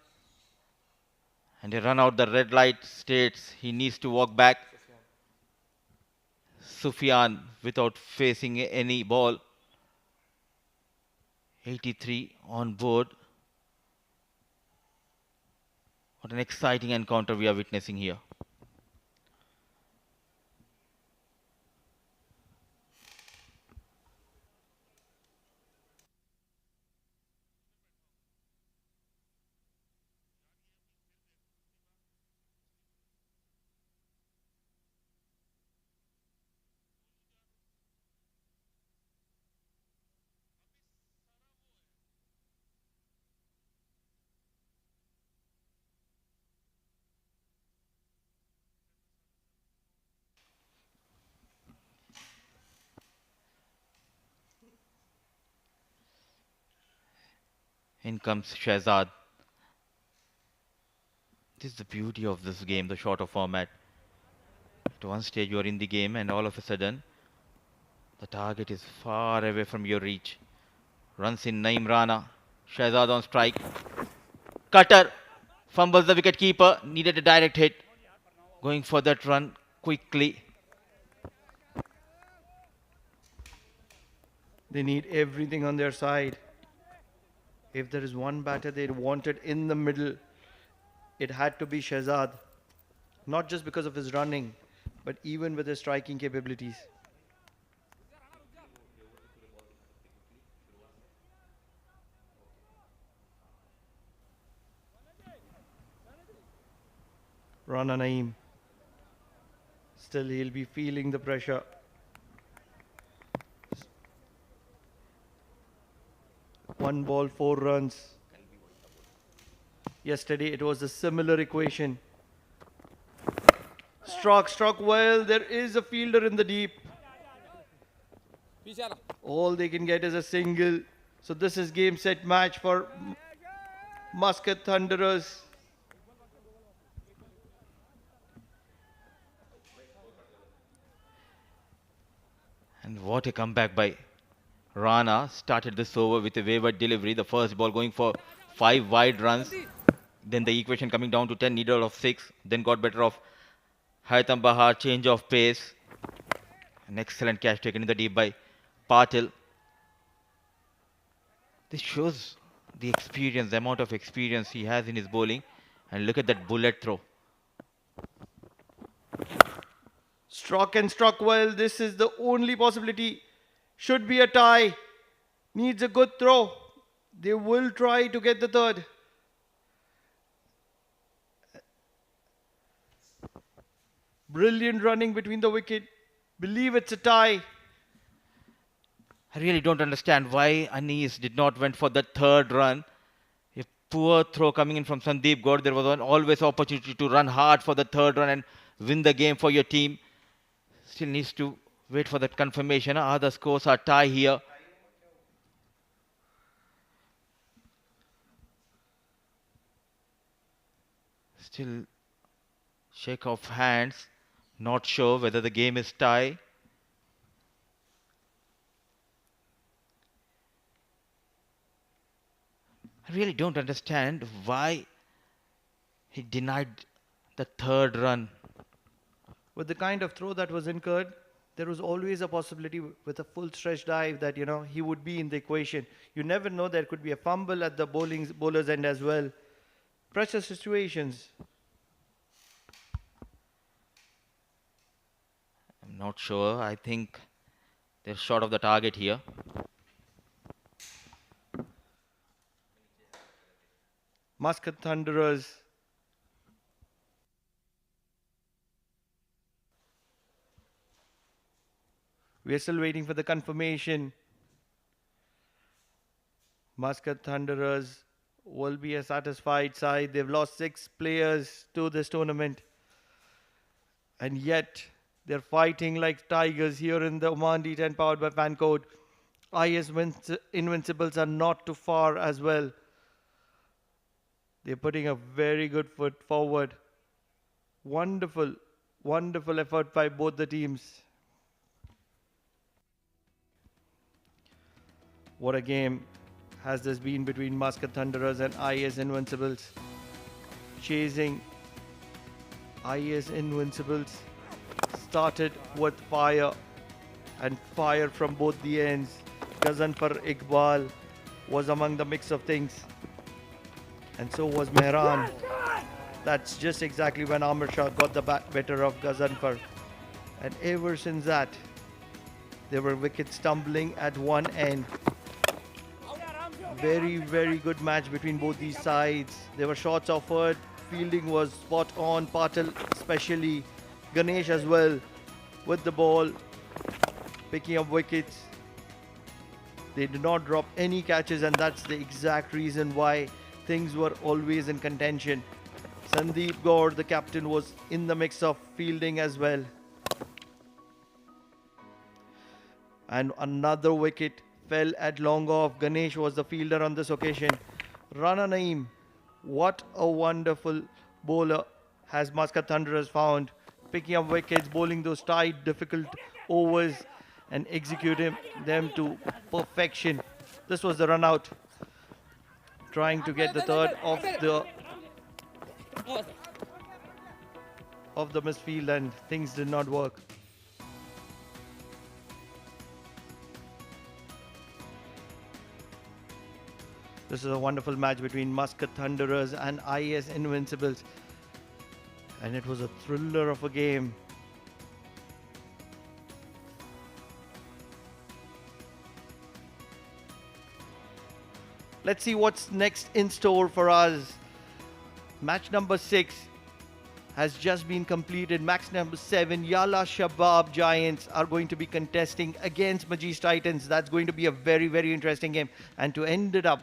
S1: And they run out, the red light states he needs to walk back. Sufyan without facing any ball. 83 on board. What an exciting encounter we are witnessing here. In comes Shahzad. This is the beauty of this game, the shorter format. At one stage you are in the game and all of a sudden the target is far away from your reach. Runs in Naeem Rana. Shahzad on strike. Cutter fumbles the wicket keeper. Needed a direct hit. Going for that run quickly.
S9: They need everything on their side. If there is one batter they wanted in the middle, it had to be Shahzad. Not just because of his running, but even with his striking capabilities. Rana Naeem. Still he'll be feeling the pressure. One ball, 4 runs. Yesterday it was a similar equation. Struck well. There is a fielder in the deep. All they can get is a single. So this is game, set, match for Muscat Thunderers.
S1: And what a comeback by Rana. Started this over with a wayward delivery. The first ball going for 5 wide runs. Then the equation coming down to 10, needle of 6. Then got better of Haitham Bahar, change of pace. An excellent catch taken in the deep by Patil. This shows the experience, the amount of experience he has in his bowling. And look at that bullet throw.
S9: Struck well. This is the only possibility. Should be a tie. Needs a good throw. They will try to get the third. Brilliant running between the wicket. Believe it's a tie.
S1: I really don't understand why Anis did not went for the third run. A poor throw coming in from Sandeep Gaur. There was always opportunity to run hard for the third run and win the game for your team. Still needs to wait for that confirmation. The scores are tie here. Still shake of hands. Not sure whether the game is tie. I really don't understand why he denied the third run.
S9: With the kind of throw that was incurred, there was always a possibility with a full stretch dive that, you know, he would be in the equation. You never know, there could be a fumble at the bowler's end as well. Pressure situations.
S1: I'm not sure. I think they're short of the target here.
S9: Muscat Thunderers. We are still waiting for the confirmation. Muscat Thunderers will be a satisfied side. They've lost 6 players to this tournament. And yet, they're fighting like tigers here in the Oman D10 powered by Fancode. IAS Invincibles are not too far as well. They're putting a very good foot forward. Wonderful, wonderful effort by both the teams. What a game has this been between Muscat Thunderers and IAS Invincibles. Chasing IAS Invincibles started with fire, and fire from both the ends. Ghazanfar Iqbal was among the mix of things, and so was Mehran. That's just exactly when Amir Shah got the better of Ghazanfar, and ever since that, there were wickets tumbling at one end. Very, very good match between both these sides. There were shots offered. Fielding was spot on. Patel especially. Ganesh as well with the ball. Picking up wickets. They did not drop any catches, and that's the exact reason why things were always in contention. Sandeep Gaur, the captain, was in the mix of fielding as well. And another wicket fell at long off. Ganesh was the fielder on this occasion. Rana Naeem, what a wonderful bowler has Muscat Thunderers found. Picking up wickets, bowling those tight, difficult overs and executing them to perfection. This was the run out. Trying to get the third of the misfield, and things did not work. This is a wonderful match between Muscat Thunderers and IAS Invincibles. And it was a thriller of a game. Let's see what's next in store for us. Match number 6 has just been completed. Match number 7, Yala Shabab Giants are going to be contesting against Majis Titans. That's going to be a very, very interesting game. And to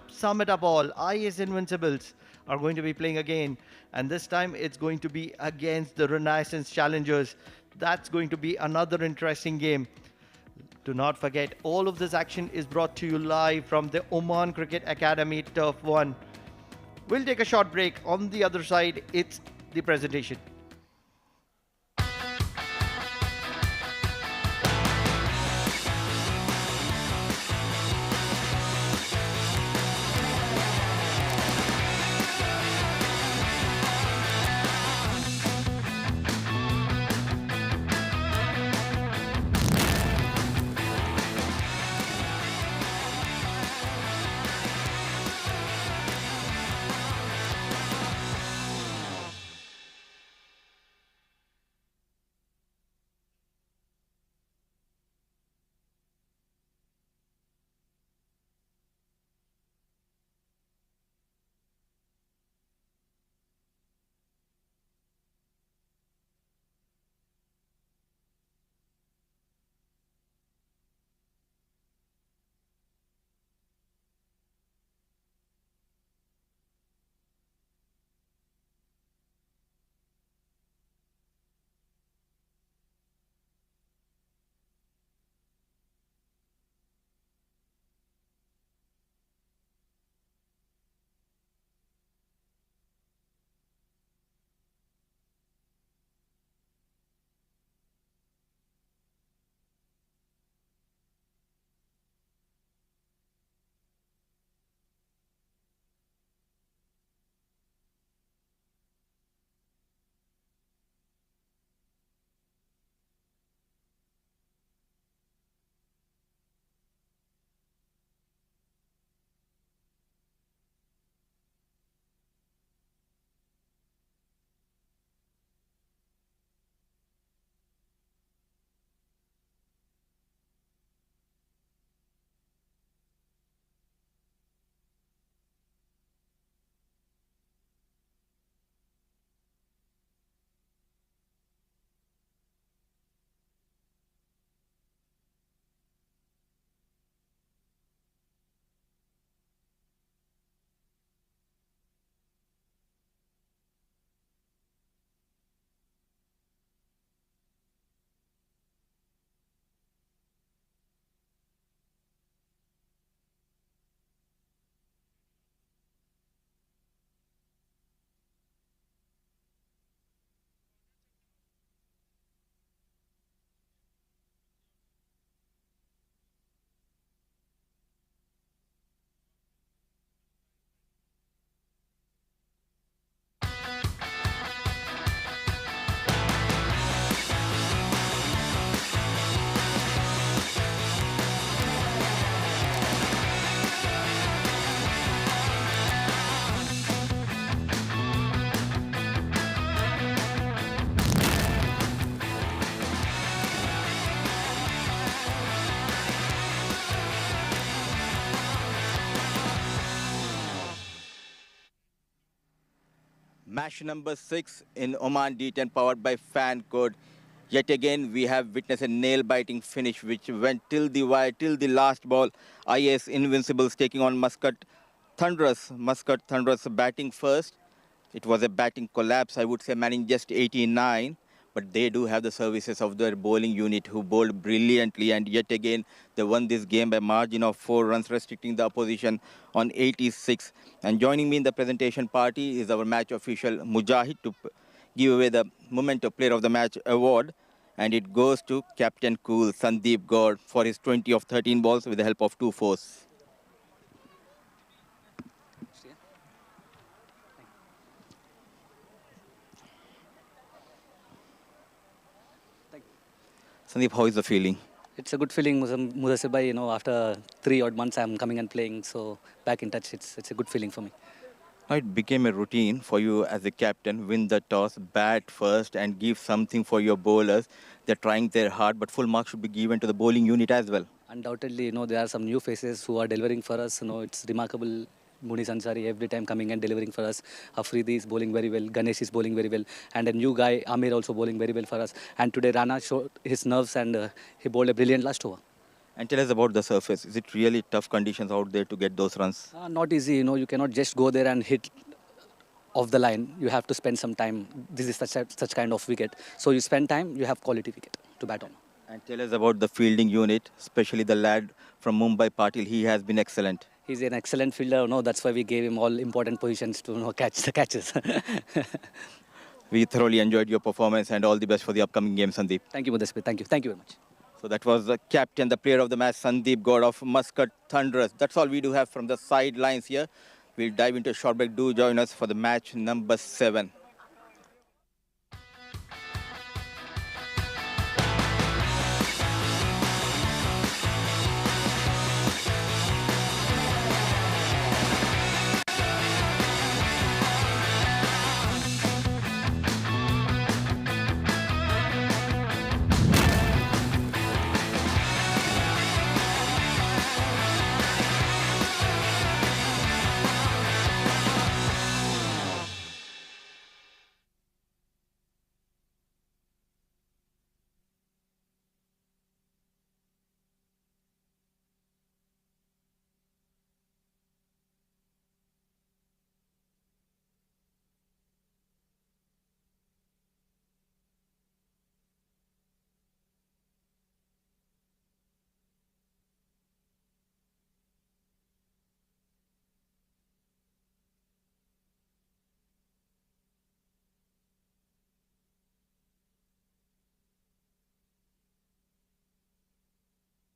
S9: sum it up all, IAS Invincibles are going to be playing again. And this time it's going to be against the Renaissance Challengers. That's going to be another interesting game. Do not forget, all of this action is brought to you live from the Oman Cricket Academy Turf 1. We'll take a short break. On the other side, it's the presentation.
S6: Match number 6 in Oman D10 powered by Fan Code. Yet again, we have witnessed a nail-biting finish which went till the wire, till the last ball. IAS Invincibles taking on Muscat Thunderers. Muscat Thunderers batting first. It was a batting collapse, I would say, manning just 89. But they do have the services of their bowling unit who bowled brilliantly. And yet again, they won this game by margin of 4 runs, restricting the opposition on 86. And joining me in the presentation party is our match official, Mujahid, to give away the Memento Player of the Match award. And it goes to Captain Cool, Sandeep Gaur, for his 20 of 13 balls with the help of 2 fours. Sandeep, how is the feeling?
S3: It's a good feeling, Mudassir bhai. You know, after 3 odd months, I'm coming and playing. So back in touch. It's a good feeling for me.
S6: Now it became a routine for you as a captain, win the toss, bat first and give something for your bowlers. They're trying their hard, but full marks should be given to the bowling unit as well.
S3: Undoubtedly, you know, there are some new faces who are delivering for us. You know, it's remarkable. Muniz Ansari every time coming and delivering for us. Afridi is bowling very well. Ganesh is bowling very well. And a new guy, Amir, also bowling very well for us. And today, Rana showed his nerves and he bowled a brilliant last over.
S6: And tell us about the surface. Is it really tough conditions out there to get those runs?
S3: Not easy, you know, you cannot just go there and hit off the line. You have to spend some time. This is such kind of wicket. So you spend time, you have quality wicket to bat on.
S6: And tell us about the fielding unit, especially the lad from Mumbai, Patil. He has been excellent.
S3: He's an excellent fielder, you know, that's why we gave him all important positions to, you know, catch the catches.
S6: We thoroughly enjoyed your performance and all the best for the upcoming game, Sandeep.
S3: Thank you, Mudassir. Thank you. Thank you very much.
S6: So that was the captain, the player of the match, Sandeep Gaur of Muscat Thunderers. That's all we do have from the sidelines here. We'll dive into a short break. Do join us for the match number 7.